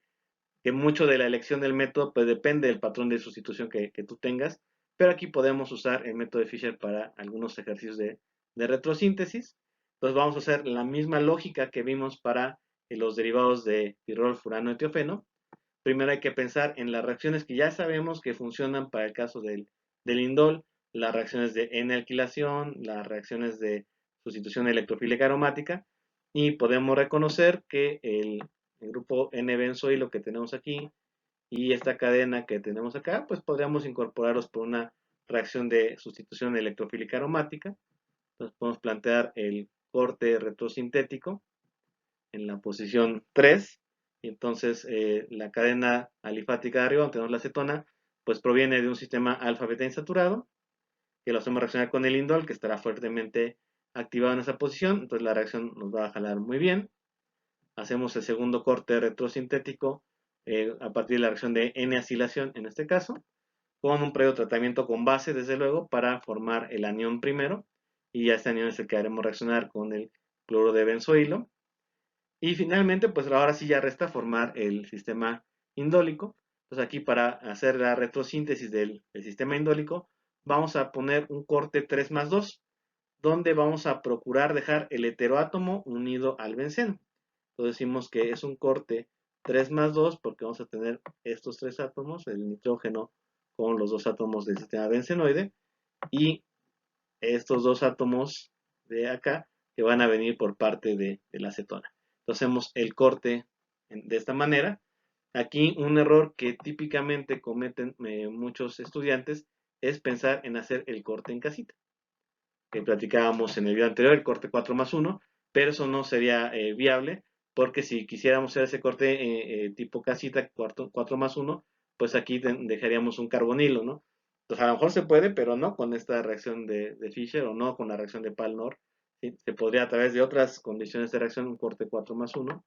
mucho de la elección del método pues depende del patrón de sustitución que tú tengas, pero aquí podemos usar el método de Fischer para algunos ejercicios de retrosíntesis. Entonces vamos a hacer la misma lógica que vimos para los derivados de pirrol, furano y tiofeno. Primero hay que pensar en las reacciones que ya sabemos que funcionan para el caso del indol, las reacciones de N-alquilación, las reacciones de sustitución electrofílica aromática, y podemos reconocer que el grupo N-benzoilo que tenemos aquí y esta cadena que tenemos acá, pues podríamos incorporarlos por una reacción de sustitución electrofílica aromática. Entonces podemos plantear el corte retrosintético en la posición 3, y entonces la cadena alifática de arriba, donde tenemos la acetona, pues proviene de un sistema alfa-beta insaturado, que lo hacemos reaccionar con el indol, que estará fuertemente activado en esa posición. Entonces la reacción nos va a jalar muy bien. Hacemos el segundo corte retrosintético a partir de la reacción de N-acilación, en este caso, con un previo tratamiento con base, desde luego, para formar el anión primero, y ya este anión es el que haremos reaccionar con el cloro de benzoilo. Y finalmente, pues ahora sí ya resta formar el sistema indólico. Entonces aquí, para hacer la retrosíntesis del sistema indólico, vamos a poner un corte 3+2, donde vamos a procurar dejar el heteroátomo unido al benceno. Entonces decimos que es un corte 3+2 porque vamos a tener estos tres átomos, el nitrógeno con los dos átomos del sistema bencenoide, y estos dos átomos de acá que van a venir por parte de la acetona. Entonces hacemos el corte de esta manera. Aquí un error que típicamente cometen muchos estudiantes es pensar en hacer el corte en casita, que platicábamos en el video anterior, el corte 4+1, pero eso no sería viable, porque si quisiéramos hacer ese corte tipo casita 4+1, pues aquí dejaríamos un carbonilo, ¿no? Entonces a lo mejor se puede, pero no con esta reacción de Fischer, o no con la reacción de Pal-Nor. ¿Sí? Se podría, a través de otras condiciones de reacción, un corte 4+1,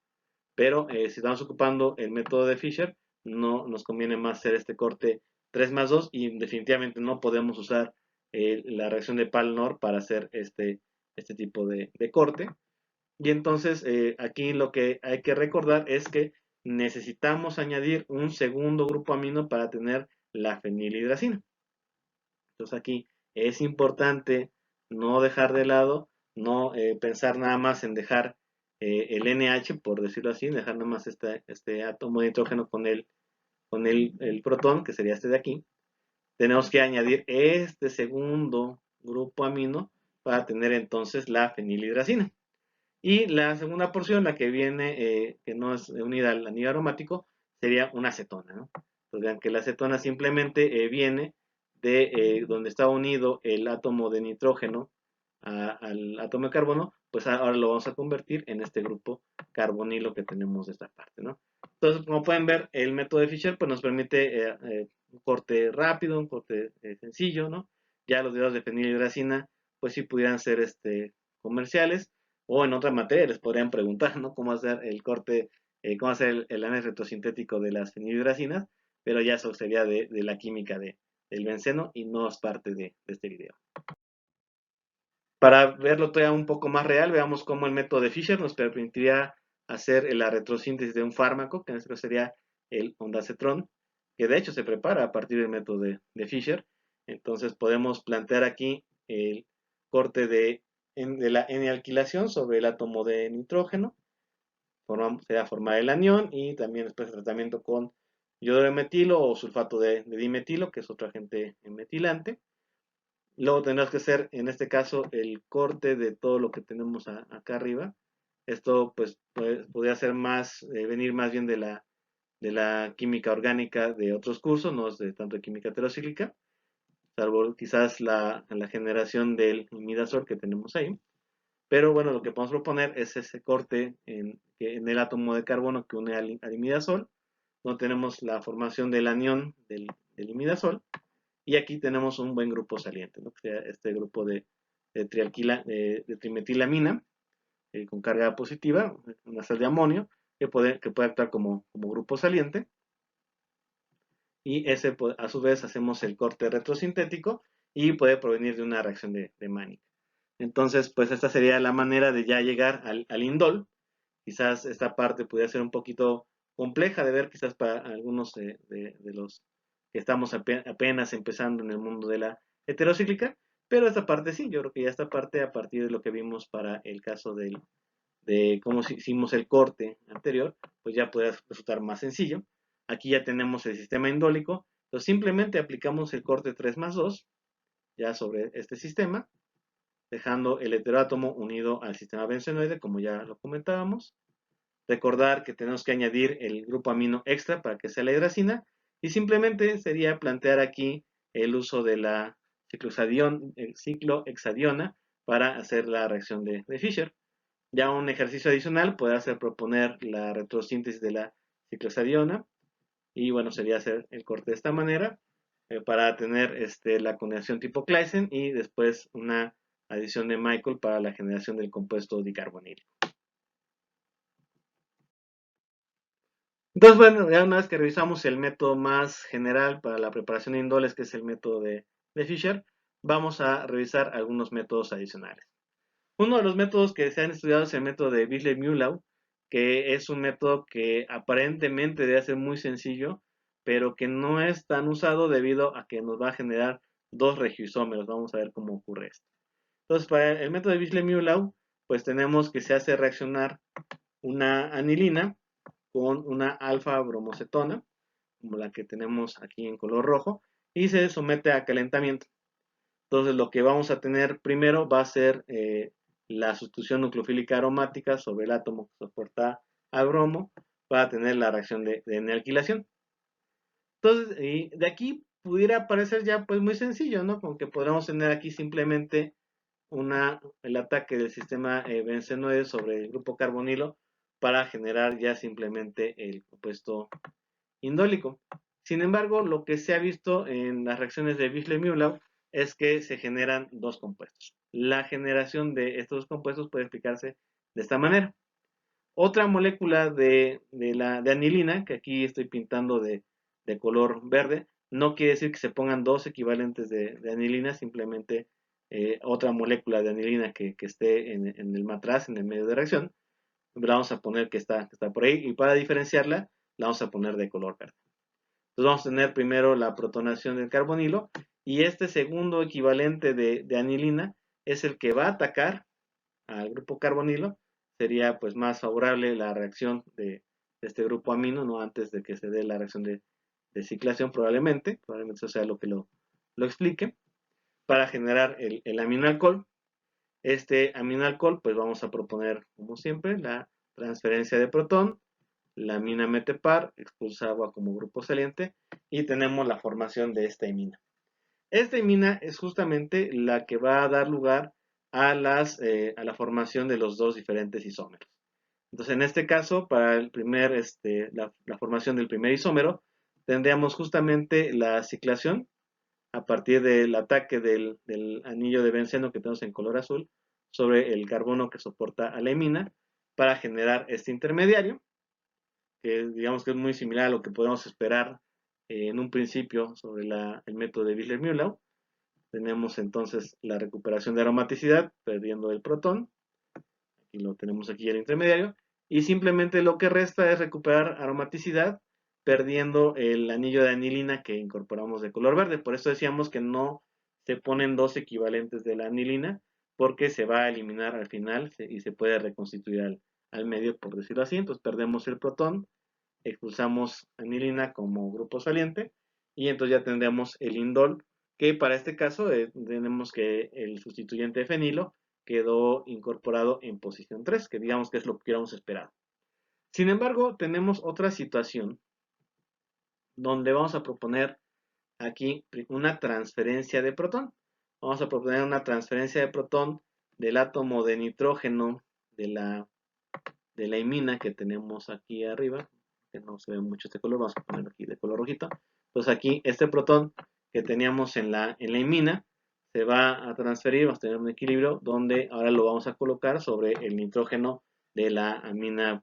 pero si estamos ocupando el método de Fischer, no nos conviene más hacer este corte 3+2 y definitivamente no podemos usar la reacción de Pal-Nor para hacer este tipo de corte. Y entonces aquí lo que hay que recordar es que necesitamos añadir un segundo grupo amino para tener la fenilhidracina. Entonces aquí es importante no dejar de lado, no pensar nada más en dejar el NH, por decirlo así, dejar nada más este átomo de nitrógeno con el protón, que sería este de aquí. Tenemos que añadir este segundo grupo amino para tener entonces la fenilhidracina. Y la segunda porción, la que viene, que no es unida al anillo aromático, sería una acetona, ¿no? Pues vean que la acetona simplemente viene de donde está unido el átomo de nitrógeno al átomo de carbono, pues ahora lo vamos a convertir en este grupo carbonilo que tenemos de esta parte, ¿no? Entonces, como pueden ver, el método de Fischer pues, nos permite un corte rápido, un corte sencillo, ¿no? Ya los derivados de fenilhidracina, pues sí pudieran ser comerciales, o en otra materia les podrían preguntar, ¿no? Cómo hacer el corte, cómo hacer el análisis retrosintético de las fenilhidracinas, pero ya eso sería de la química del benceno y no es parte de este video. Para verlo todavía un poco más real, veamos cómo el método de Fischer nos permitiría hacer la retrosíntesis de un fármaco, que en este caso sería el ondansetron, que de hecho se prepara a partir del método de Fischer. Entonces podemos plantear aquí el corte de la N-alquilación sobre el átomo de nitrógeno, se va a formar el anión y también después el tratamiento con yoduro de metilo o sulfato de dimetilo, que es otro agente metilante. Luego tendrás que hacer, en este caso, el corte de todo lo que tenemos acá arriba. Esto pues podría ser más, venir más bien de la química orgánica de otros cursos, no es de tanto de química heterocíclica, salvo quizás la generación del imidazol que tenemos ahí. Pero bueno, lo que podemos proponer es ese corte en el átomo de carbono que une al imidazol, donde tenemos la formación del anión del imidazol, y aquí tenemos un buen grupo saliente, ¿no? Que sería este grupo de trimetilamina con carga positiva, una sal de amonio, que puede actuar como grupo saliente. Y ese, a su vez, hacemos el corte retrosintético y puede provenir de una reacción de Mannich. Entonces, pues esta sería la manera de ya llegar al indol. Quizás esta parte pudiera ser un poquito compleja de ver, quizás para algunos de los que estamos apenas empezando en el mundo de la heterocíclica, pero esta parte sí, yo creo que ya esta parte a partir de lo que vimos para el caso de cómo hicimos el corte anterior, pues ya puede resultar más sencillo. Aquí ya tenemos el sistema indólico, entonces simplemente aplicamos el corte 3+2 ya sobre este sistema, dejando el heteroátomo unido al sistema bencenoide, como ya lo comentábamos. Recordar que tenemos que añadir el grupo amino extra para que sea la hidracina, y simplemente sería plantear aquí el uso de la ciclohexadiona para hacer la reacción de Fischer. Ya un ejercicio adicional puede ser proponer la retrosíntesis de la ciclohexadiona, y bueno, sería hacer el corte de esta manera para tener la combinación tipo Claisen y después una adición de Michael para la generación del compuesto dicarbonilo. Entonces, bueno, ya una vez que revisamos el método más general para la preparación de indoles, que es el método de Fischer, vamos a revisar algunos métodos adicionales. Uno de los métodos que se han estudiado es el método de Bissell-Mueller, que es un método que aparentemente debe ser muy sencillo, pero que no es tan usado debido a que nos va a generar dos regioisómeros. Vamos a ver cómo ocurre esto. Entonces, para el método de Bissell-Mueller, pues tenemos que se hace reaccionar una anilina con una alfa bromocetona, como la que tenemos aquí en color rojo, y se somete a calentamiento. Entonces lo que vamos a tener primero va a ser la sustitución nucleofílica aromática sobre el átomo que soporta al bromo para tener la reacción de N-alquilación. Entonces, y de aquí pudiera parecer ya pues muy sencillo, ¿no? Como que podríamos tener aquí simplemente el ataque del sistema bencenoide sobre el grupo carbonilo para generar ya simplemente el compuesto indólico. Sin embargo, lo que se ha visto en las reacciones de Bissell-Mueller es que se generan dos compuestos. La generación de estos dos compuestos puede explicarse de esta manera. Otra molécula de anilina, que aquí estoy pintando de color verde, No quiere decir que se pongan dos equivalentes de anilina, simplemente otra molécula de anilina que esté en el matraz, en el medio de reacción, la vamos a poner que está por ahí, y para diferenciarla, la vamos a poner de color verde. Entonces vamos a tener primero la protonación del carbonilo, y este segundo equivalente de anilina es el que va a atacar al grupo carbonilo. Sería pues más favorable la reacción de este grupo amino, ¿no? Antes de que se dé la reacción de ciclación, probablemente eso sea lo que lo explique, para generar el aminoalcohol. Este aminoalcohol, pues vamos a proponer, como siempre, la transferencia de protón, la amina mete par, expulsa agua como grupo saliente, y tenemos la formación de esta imina. Esta imina es justamente la que va a dar lugar a la formación de los dos diferentes isómeros. Entonces, en este caso, para el la formación del primer isómero, tendríamos justamente la ciclación a partir del ataque del anillo de benceno que tenemos en color azul sobre el carbono que soporta a la imina, para generar este intermediario, que digamos que es muy similar a lo que podemos esperar en un principio sobre el método de Wheeler-Mueller. Tenemos entonces la recuperación de aromaticidad perdiendo el protón, y lo tenemos aquí el intermediario, y simplemente lo que resta es recuperar aromaticidad perdiendo el anillo de anilina que incorporamos de color verde. Por eso decíamos que no se ponen dos equivalentes de la anilina, porque se va a eliminar al final y se puede reconstituir al medio, por decirlo así. Entonces perdemos el protón, expulsamos anilina como grupo saliente, y entonces ya tendremos el indol, que para este caso tenemos que el sustituyente de fenilo quedó incorporado en posición 3, que digamos que es lo que hubiéramos esperado. Sin embargo, tenemos otra situación donde vamos a proponer aquí una transferencia de protón. Vamos a proponer una transferencia de protón del átomo de nitrógeno de la imina que tenemos aquí arriba, que no se ve mucho este color, vamos a ponerlo aquí de color rojito. Entonces aquí este protón que teníamos en la imina se va a transferir, vamos a tener un equilibrio donde ahora lo vamos a colocar sobre el nitrógeno de la amina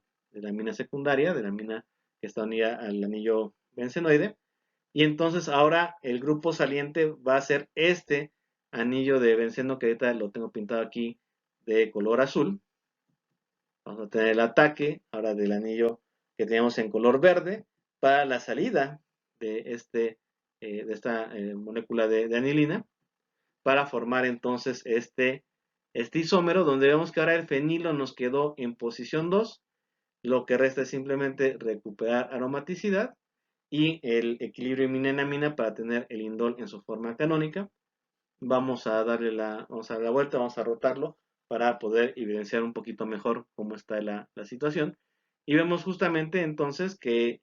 secundaria, de la amina que está unida al anillo bencenoide, y entonces ahora el grupo saliente va a ser este anillo de benceno, que ahorita lo tengo pintado aquí de color azul. Vamos a tener el ataque ahora del anillo que teníamos en color verde para la salida de, de esta molécula de anilina, para formar entonces este isómero, donde vemos que ahora el fenilo nos quedó en posición 2. Lo que resta es simplemente recuperar aromaticidad y el equilibrio imina-amina para tener el indol en su forma canónica. Vamos a darle la vuelta, vamos a rotarlo para poder evidenciar un poquito mejor cómo está la situación. Y vemos justamente entonces que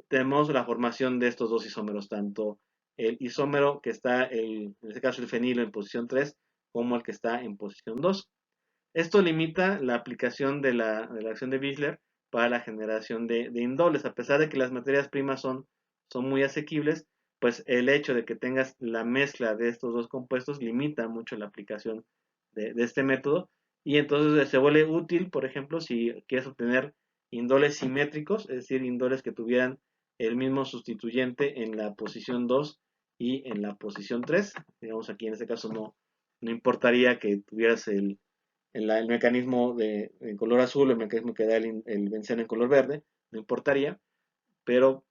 tenemos la formación de estos dos isómeros, tanto el isómero que está, en este caso el fenilo, en posición 3, como el que está en posición 2. Esto limita la aplicación de la acción de Wheeler para la generación de indoles. A pesar de que las materias primas son muy asequibles, pues el hecho de que tengas la mezcla de estos dos compuestos limita mucho la aplicación de este método, y entonces se vuelve útil, por ejemplo, si quieres obtener indoles simétricos, es decir, indoles que tuvieran el mismo sustituyente en la posición 2 y en la posición 3. Digamos, aquí en este caso no importaría que tuvieras el mecanismo en color azul, el mecanismo que da el benceno en color verde, no importaría, pero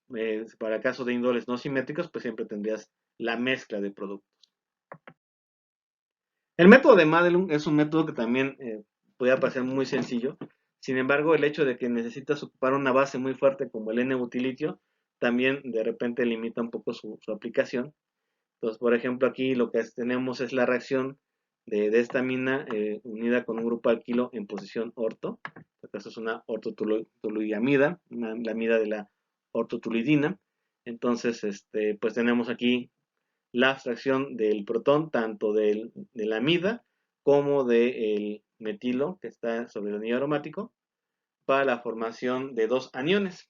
para casos de índoles no simétricos, pues siempre tendrías la mezcla de productos. El método de Madelung es un método que también podría parecer muy sencillo. Sin embargo, el hecho de que necesitas ocupar una base muy fuerte como el N-butilitio también de repente limita un poco su aplicación. Entonces, por ejemplo, aquí lo que tenemos es la reacción de esta amina unida con un grupo alquilo en posición orto. En este caso es una ortotoluidamida, la amida de la ortotulidina. Entonces, pues tenemos aquí la abstracción del protón, tanto de la amida como del metilo que está sobre el anillo aromático, para la formación de dos aniones.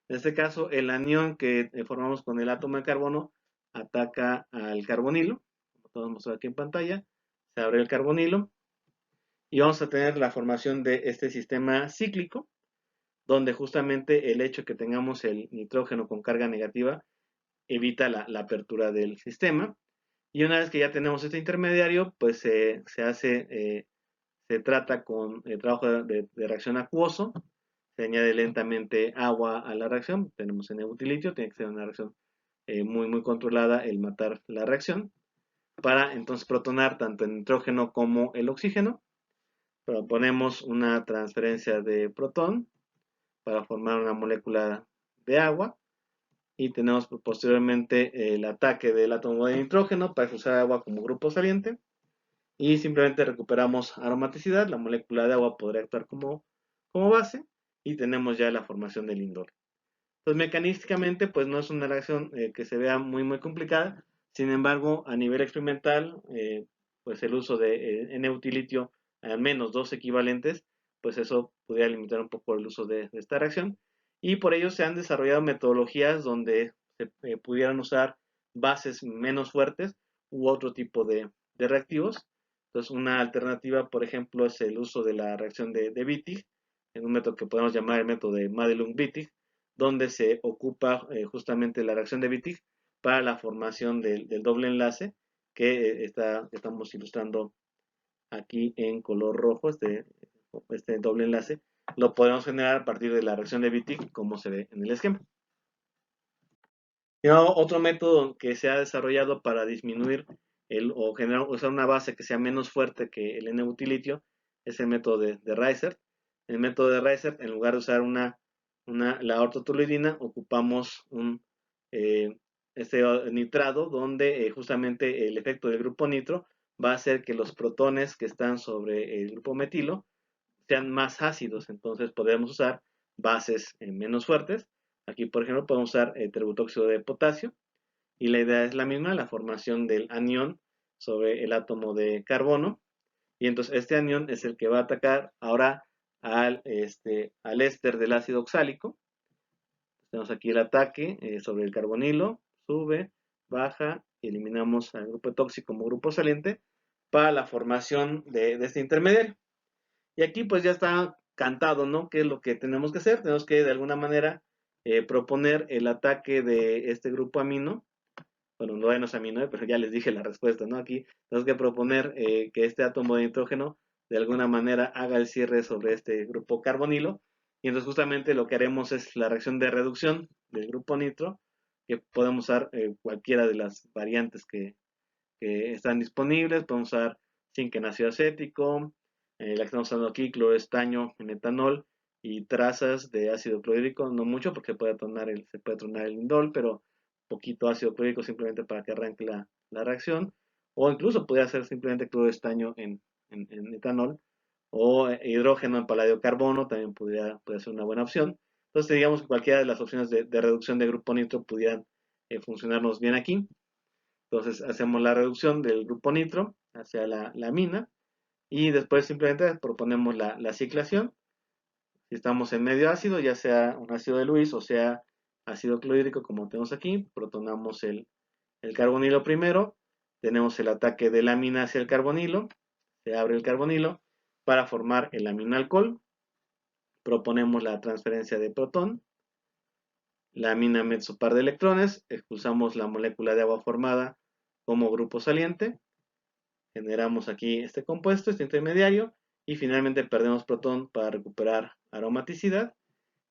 En este caso, el anión que formamos con el átomo de carbono ataca al carbonilo, como podemos mostrar aquí en pantalla. Se abre el carbonilo y vamos a tener la formación de este sistema cíclico, donde justamente el hecho de que tengamos el nitrógeno con carga negativa evita la apertura del sistema. Y una vez que ya tenemos este intermediario, pues se trata con el trabajo de reacción acuoso, se añade lentamente agua a la reacción, tenemos N-butilitio, tiene que ser una reacción muy controlada el matar la reacción, para entonces protonar tanto el nitrógeno como el oxígeno. Proponemos una transferencia de protón para formar una molécula de agua y tenemos posteriormente el ataque del átomo de nitrógeno para usar agua como grupo saliente y simplemente recuperamos aromaticidad, la molécula de agua podría actuar como base y tenemos ya la formación del indol. Pues mecanísticamente pues no es una reacción que se vea muy complicada, sin embargo a nivel experimental pues el uso de N-butilitio al menos dos equivalentes, pues eso podría limitar un poco el uso de esta reacción y por ello se han desarrollado metodologías donde se pudieran usar bases menos fuertes u otro tipo de reactivos. Entonces una alternativa por ejemplo es el uso de la reacción de Wittig en un método que podemos llamar el método de Madelung-Wittig, donde se ocupa justamente la reacción de Wittig para la formación del doble enlace que estamos ilustrando aquí en color rojo, este doble enlace, lo podemos generar a partir de la reacción de Wittig como se ve en el esquema. Y otro método que se ha desarrollado para disminuir o generar, usar una base que sea menos fuerte que el N-butilitio es el método de Reiser. El método de Reiser, en lugar de usar la ortotoluidina, ocupamos este nitrado donde justamente el efecto del grupo nitro va a hacer que los protones que están sobre el grupo metilo sean más ácidos, entonces podemos usar bases menos fuertes. Aquí, por ejemplo, podemos usar terbutóxido de potasio y la idea es la misma, la formación del anión sobre el átomo de carbono. Y entonces este anión es el que va a atacar ahora al éster del ácido oxálico. Tenemos aquí el ataque sobre el carbonilo, sube, baja, y eliminamos al grupo tóxico como grupo saliente para la formación de este intermediario. Y aquí pues ya está cantado, ¿no? ¿Qué es lo que tenemos que hacer? Tenemos que de alguna manera proponer el ataque de este grupo amino. Bueno, no es amino, pero ya les dije la respuesta, ¿no? Aquí tenemos que proponer que este átomo de nitrógeno de alguna manera haga el cierre sobre este grupo carbonilo. Y entonces justamente lo que haremos es la reacción de reducción del grupo nitro, que podemos usar cualquiera de las variantes que están disponibles. Podemos usar zinc en ácido acético, la que estamos usando aquí, cloroestaño en etanol y trazas de ácido clorhídrico, no mucho porque se puede tronar el indol, pero poquito ácido clorhídrico simplemente para que arranque la reacción, o incluso puede ser simplemente cloroestaño en etanol, o hidrógeno en paladio carbono también puede ser una buena opción. Entonces digamos que cualquiera de las opciones de reducción de grupo nitro pudieran funcionarnos bien aquí. Entonces hacemos la reducción del grupo nitro hacia la amina y después simplemente proponemos la ciclación. Si estamos en medio ácido, ya sea un ácido de Lewis o sea ácido clorhídrico como tenemos aquí, protonamos el carbonilo primero, tenemos el ataque de la amina hacia el carbonilo, se abre el carbonilo para formar el aminoalcohol, proponemos la transferencia de protón, la amina mete su par de electrones, expulsamos la molécula de agua formada como grupo saliente, generamos aquí este compuesto, este intermediario, y finalmente perdemos protón para recuperar aromaticidad,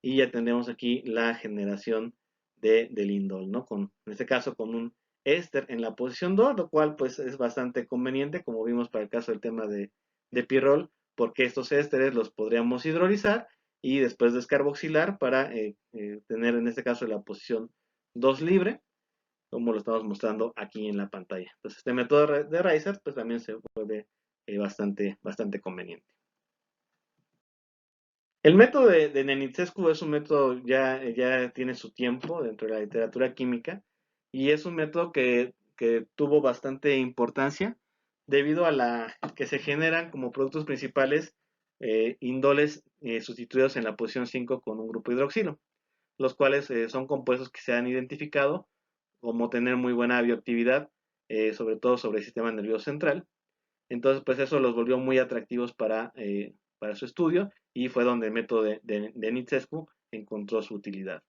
y ya tendremos aquí la generación del indol, ¿no? En este caso con un éster en la posición 2, lo cual pues es bastante conveniente, como vimos para el caso del tema de pirrol, porque estos ésteres los podríamos hidrolizar y después descarboxilar para tener en este caso la posición 2 libre, como lo estamos mostrando aquí en la pantalla. Entonces este método de Reiser pues también se vuelve bastante conveniente. El método de Nenitsescu es un método ya tiene su tiempo dentro de la literatura química y es un método que tuvo bastante importancia debido a que se generan como productos principales indoles sustituidos en la posición 5 con un grupo hidroxilo, los cuales son compuestos que se han identificado como tener muy buena bioactividad, sobre todo sobre el sistema nervioso central. Entonces, pues eso los volvió muy atractivos para su estudio y fue donde el método de Nitzescu encontró su utilidad.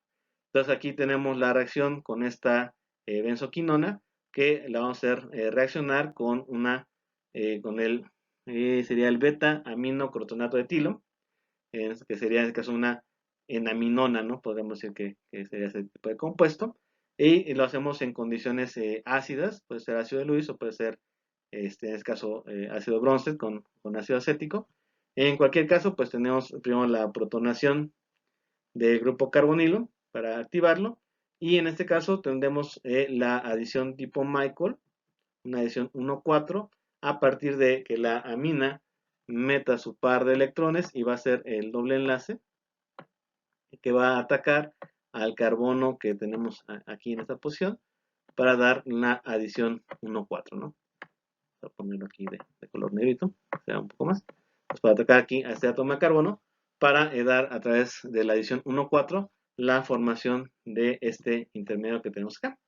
Entonces aquí tenemos la reacción con esta benzoquinona, que la vamos a hacer reaccionar con sería el beta aminocrotonato de etilo, que sería en este caso una enaminona, ¿no? Podemos decir que sería ese tipo de compuesto. Y lo hacemos en condiciones ácidas, puede ser ácido de Lewis o puede ser, en este caso, ácido Bronsted con ácido acético. En cualquier caso, pues tenemos primero la protonación del grupo carbonilo para activarlo. Y en este caso tendremos la adición tipo Michael, una adición 1,4, a partir de que la amina meta su par de electrones y va a ser el doble enlace que va a atacar al carbono que tenemos aquí en esta posición para dar una adición 1,4, ¿no? Voy a ponerlo aquí de color negrito, sea un poco más. Pues para atacar aquí a este átomo de carbono para dar a través de la adición 1,4 la formación de este intermedio que tenemos acá.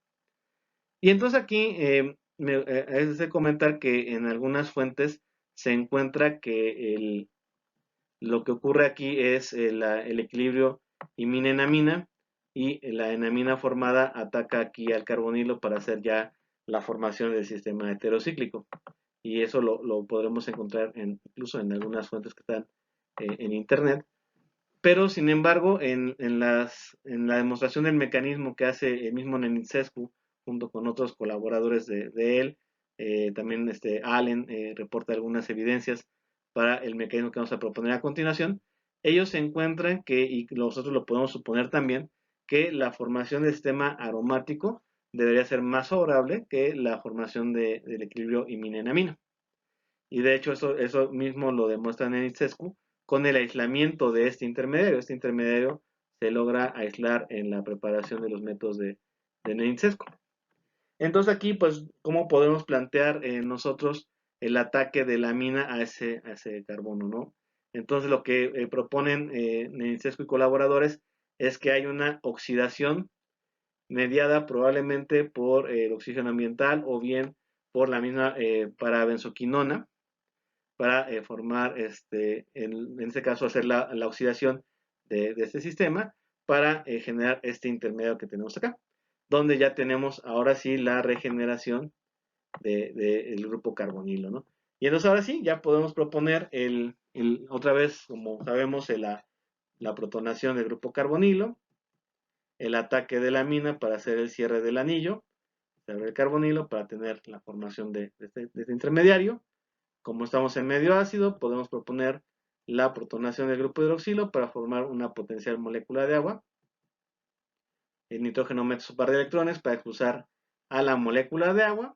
Y entonces aquí es de comentar que en algunas fuentes se encuentra que lo que ocurre aquí es el equilibrio imina-enamina y la enamina formada ataca aquí al carbonilo para hacer ya la formación del sistema heterocíclico. Y eso lo podremos encontrar incluso en algunas fuentes que están en internet. Pero sin embargo, en la demostración del mecanismo que hace el mismo Nenicescu junto con otros colaboradores de él, también Allen reporta algunas evidencias para el mecanismo que vamos a proponer a continuación. Ellos se encuentran que, y nosotros lo podemos suponer también, que la formación del sistema aromático debería ser más favorable que la formación del equilibrio imina-enamina. Y de hecho eso mismo lo demuestra Nenicescu con el aislamiento de este intermediario. Este intermediario se logra aislar en la preparación de los métodos de Nenicescu. Entonces aquí, pues, ¿cómo podemos plantear nosotros el ataque de la amina a ese carbono, ¿no? Entonces lo que proponen Nenicescu y colaboradores es que hay una oxidación mediada probablemente por el oxígeno ambiental o bien por la misma parabenzoquinona, para formar, en este caso, hacer la oxidación de este sistema para generar este intermedio que tenemos acá, donde ya tenemos ahora sí la regeneración del grupo carbonilo, ¿no? Y entonces ahora sí, ya podemos proponer otra vez, como sabemos, la protonación del grupo carbonilo, el ataque de la amina para hacer el cierre del anillo, se abre el carbonilo para tener la formación de este intermediario. Como estamos en medio ácido, podemos proponer la protonación del grupo hidroxilo para formar una potencial molécula de agua. El nitrógeno mete su par de electrones para expulsar a la molécula de agua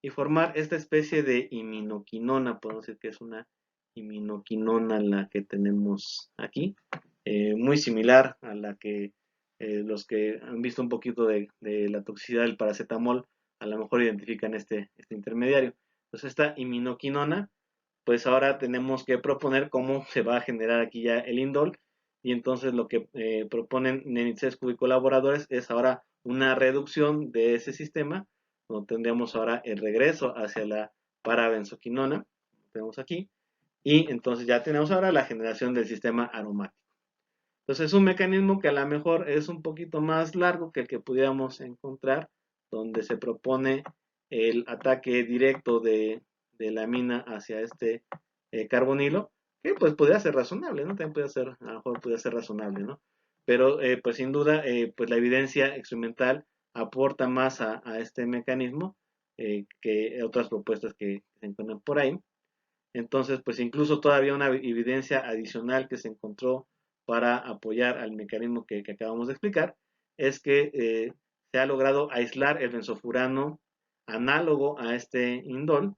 y formar esta especie de iminoquinona. Podemos decir que es una iminoquinona la que tenemos aquí, muy similar a la que los que han visto un poquito de la toxicidad del paracetamol a lo mejor identifican este intermediario. Entonces esta iminoquinona, pues ahora tenemos que proponer cómo se va a generar aquí ya el indol, y entonces lo que proponen Nenicescu y colaboradores es ahora una reducción de ese sistema, donde tendríamos ahora el regreso hacia la parabenzoquinona, tenemos aquí, y entonces ya tenemos ahora la generación del sistema aromático. Entonces es un mecanismo que a lo mejor es un poquito más largo que el que pudiéramos encontrar, donde se propone el ataque directo de la amina hacia este carbonilo, que pues podría ser razonable, ¿no? También puede ser, a lo mejor podría ser razonable, ¿no? Pero pues sin duda, pues la evidencia experimental aporta más a este mecanismo que otras propuestas que se encuentran por ahí. Entonces, pues incluso todavía una evidencia adicional que se encontró para apoyar al mecanismo que acabamos de explicar es que se ha logrado aislar el benzofurano análogo a este indol.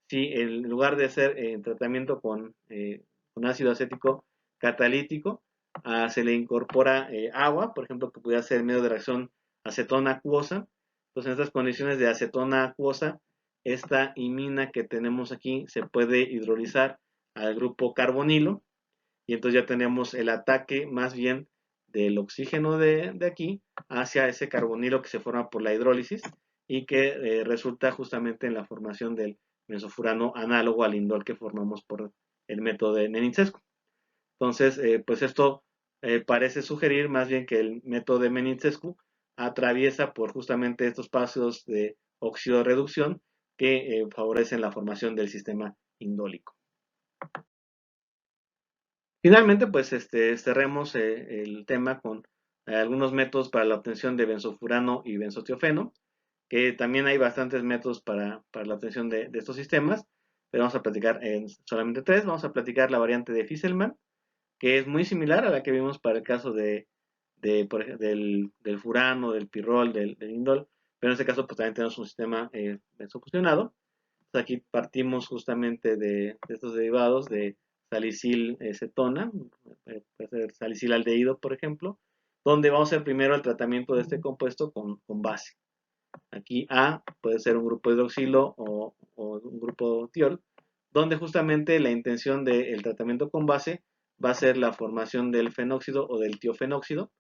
Si en lugar de hacer tratamiento con ácido acético catalítico, se le incorpora agua, por ejemplo, que pudiera ser en medio de reacción acetona acuosa. Entonces, en estas condiciones de acetona acuosa, esta imina que tenemos aquí se puede hidrolizar al grupo carbonilo, y entonces ya tenemos el ataque más bien del oxígeno de aquí hacia ese carbonilo que se forma por la hidrólisis y que resulta justamente en la formación del benzofurano análogo al indol que formamos por el método de Nenicescu. Entonces, pues esto parece sugerir más bien que el método de Nenicescu atraviesa por justamente estos pasos de oxidorreducción que favorecen la formación del sistema indólico. Finalmente, pues cerremos el tema con algunos métodos para la obtención de benzofurano y benzotiofeno, que también hay bastantes métodos para la obtención de estos sistemas, pero vamos a platicar en solamente tres. Vamos a platicar la variante de Fisselman, que es muy similar a la que vimos para el caso por ejemplo, del furano, del pirrol, del indol, pero en este caso pues también tenemos un sistema benzofusionado. Entonces, aquí partimos justamente de estos derivados de salicil cetona, puede ser salicilaldehído, por ejemplo, donde vamos a hacer primero el tratamiento de este compuesto con base. Aquí A puede ser un grupo hidroxilo o un grupo tiol, donde justamente la intención del tratamiento con base va a ser la formación del fenóxido o del tiofenóxido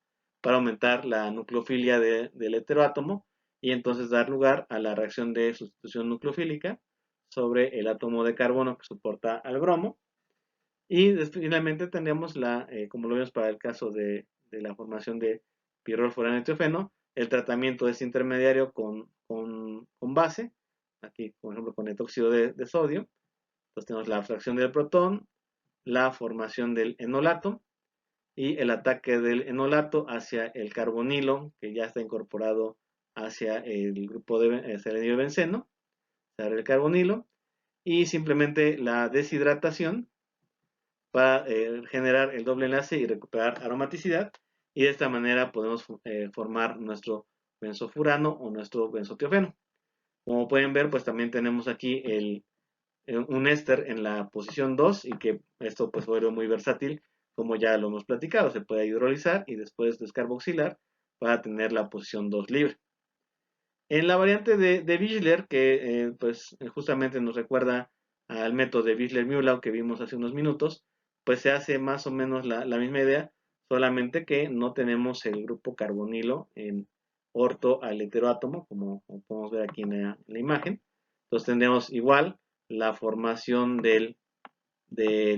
para aumentar la nucleofilia del heteroátomo y entonces dar lugar a la reacción de sustitución nucleofílica sobre el átomo de carbono que soporta al bromo. Y finalmente tenemos como lo vemos para el caso de la formación de pirrol, furano y tiofeno, el tratamiento es intermediario con base, aquí por ejemplo con etóxido de sodio. Entonces tenemos la abstracción del protón, la formación del enolato y el ataque del enolato hacia el carbonilo que ya está incorporado hacia el grupo de selenio de benceno, el carbonilo, y simplemente la deshidratación para generar el doble enlace y recuperar aromaticidad, y de esta manera podemos formar nuestro benzofurano o nuestro benzotiofeno. Como pueden ver, pues también tenemos aquí un éster en la posición 2 y que esto pues vuelve muy versátil, como ya lo hemos platicado, se puede hidrolizar y después descarboxilar para tener la posición 2 libre. En la variante de Wechsler, que pues justamente nos recuerda al método de Wechsler-Muhlau que vimos hace unos minutos, pues se hace más o menos la misma idea, solamente que no tenemos el grupo carbonilo en orto al heteroátomo, como podemos ver aquí en la imagen. Entonces tendremos igual la formación del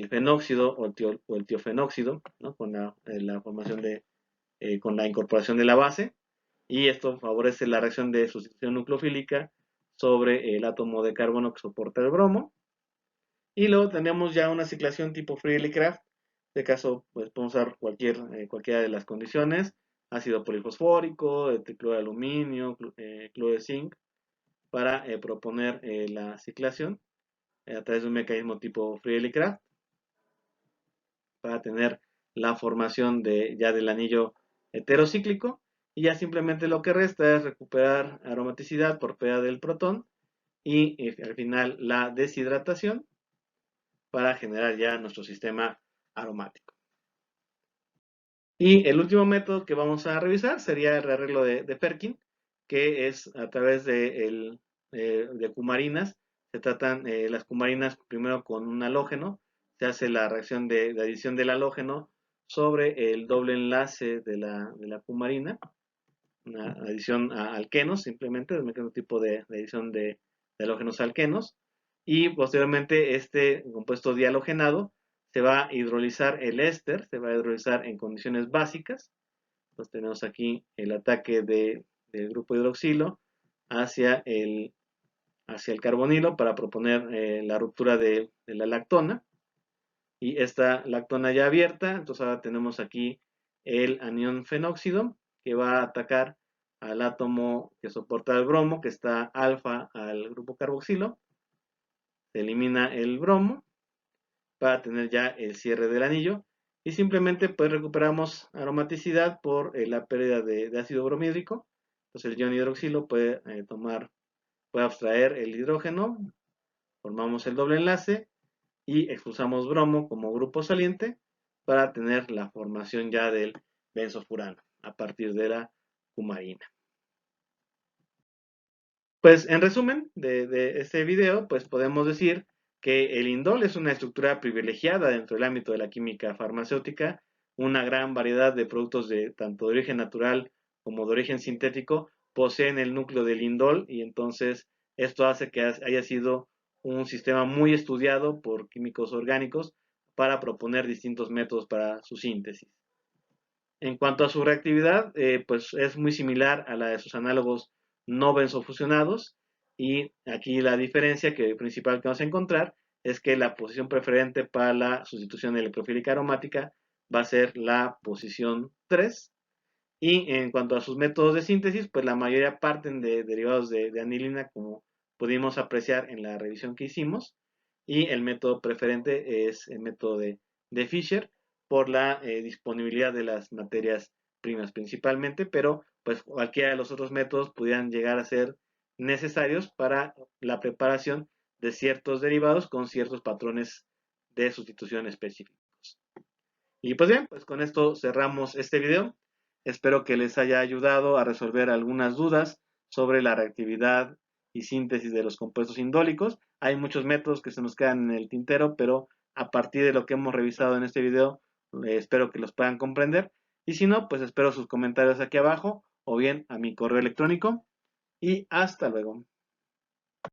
fenóxido o el tiofenóxido, ¿no? Con la formación con la incorporación de la base, y esto favorece la reacción de sustitución nucleofílica sobre el átomo de carbono que soporta el bromo. Y luego tenemos ya una ciclación tipo Freely-Craft. En este caso, pues podemos usar cualquiera de las condiciones: ácido polifosfórico, tricloro de aluminio, cloro de zinc, para proponer la ciclación a través de un mecanismo tipo Freely-Craft para tener la formación ya del anillo heterocíclico, y ya simplemente lo que resta es recuperar aromaticidad por pérdida del protón y al final la deshidratación para generar ya nuestro sistema aromático. Y el último método que vamos a revisar sería el rearreglo de Perkin, que es a través de cumarinas. Se tratan las cumarinas primero con un halógeno, se hace la reacción de adición del halógeno sobre el doble enlace de la cumarina, una adición a alquenos, simplemente, el mismo tipo de adición de halógenos a alquenos, y posteriormente este compuesto dihalogenado se va a hidrolizar el éster, se va a hidrolizar en condiciones básicas. Entonces tenemos aquí el ataque del grupo hidroxilo hacia el carbonilo para proponer la ruptura de la lactona, y esta lactona ya abierta, entonces ahora tenemos aquí el anión fenóxido que va a atacar al átomo que soporta el bromo, que está alfa al grupo carboxilo. Se elimina el bromo para tener ya el cierre del anillo, y simplemente pues recuperamos aromaticidad por la pérdida de ácido bromídrico. Entonces el ion hidroxilo puede abstraer el hidrógeno, formamos el doble enlace y expulsamos bromo como grupo saliente para tener la formación ya del benzofurano a partir de la cumarina. Pues en resumen de este video, pues podemos decir que el indol es una estructura privilegiada dentro del ámbito de la química farmacéutica. Una gran variedad de productos tanto de origen natural como de origen sintético poseen el núcleo del indol, y entonces esto hace que haya sido un sistema muy estudiado por químicos orgánicos para proponer distintos métodos para su síntesis. En cuanto a su reactividad, pues es muy similar a la de sus análogos no benzofusionados, y aquí la diferencia principal que vamos a encontrar es que la posición preferente para la sustitución electrofílica aromática va a ser la posición 3. Y en cuanto a sus métodos de síntesis, pues la mayoría parten de derivados de anilina, como pudimos apreciar en la revisión que hicimos, y el método preferente es el método de Fischer por la disponibilidad de las materias primas principalmente, pero pues cualquiera de los otros métodos pudieran llegar a ser necesarios para la preparación de ciertos derivados con ciertos patrones de sustitución específicos. Y pues bien, pues con esto cerramos este video. Espero que les haya ayudado a resolver algunas dudas sobre la reactividad y síntesis de los compuestos indólicos. Hay muchos métodos que se nos quedan en el tintero, pero a partir de lo que hemos revisado en este video, espero que los puedan comprender. Y si no, pues espero sus comentarios aquí abajo o bien a mi correo electrónico. Y hasta luego.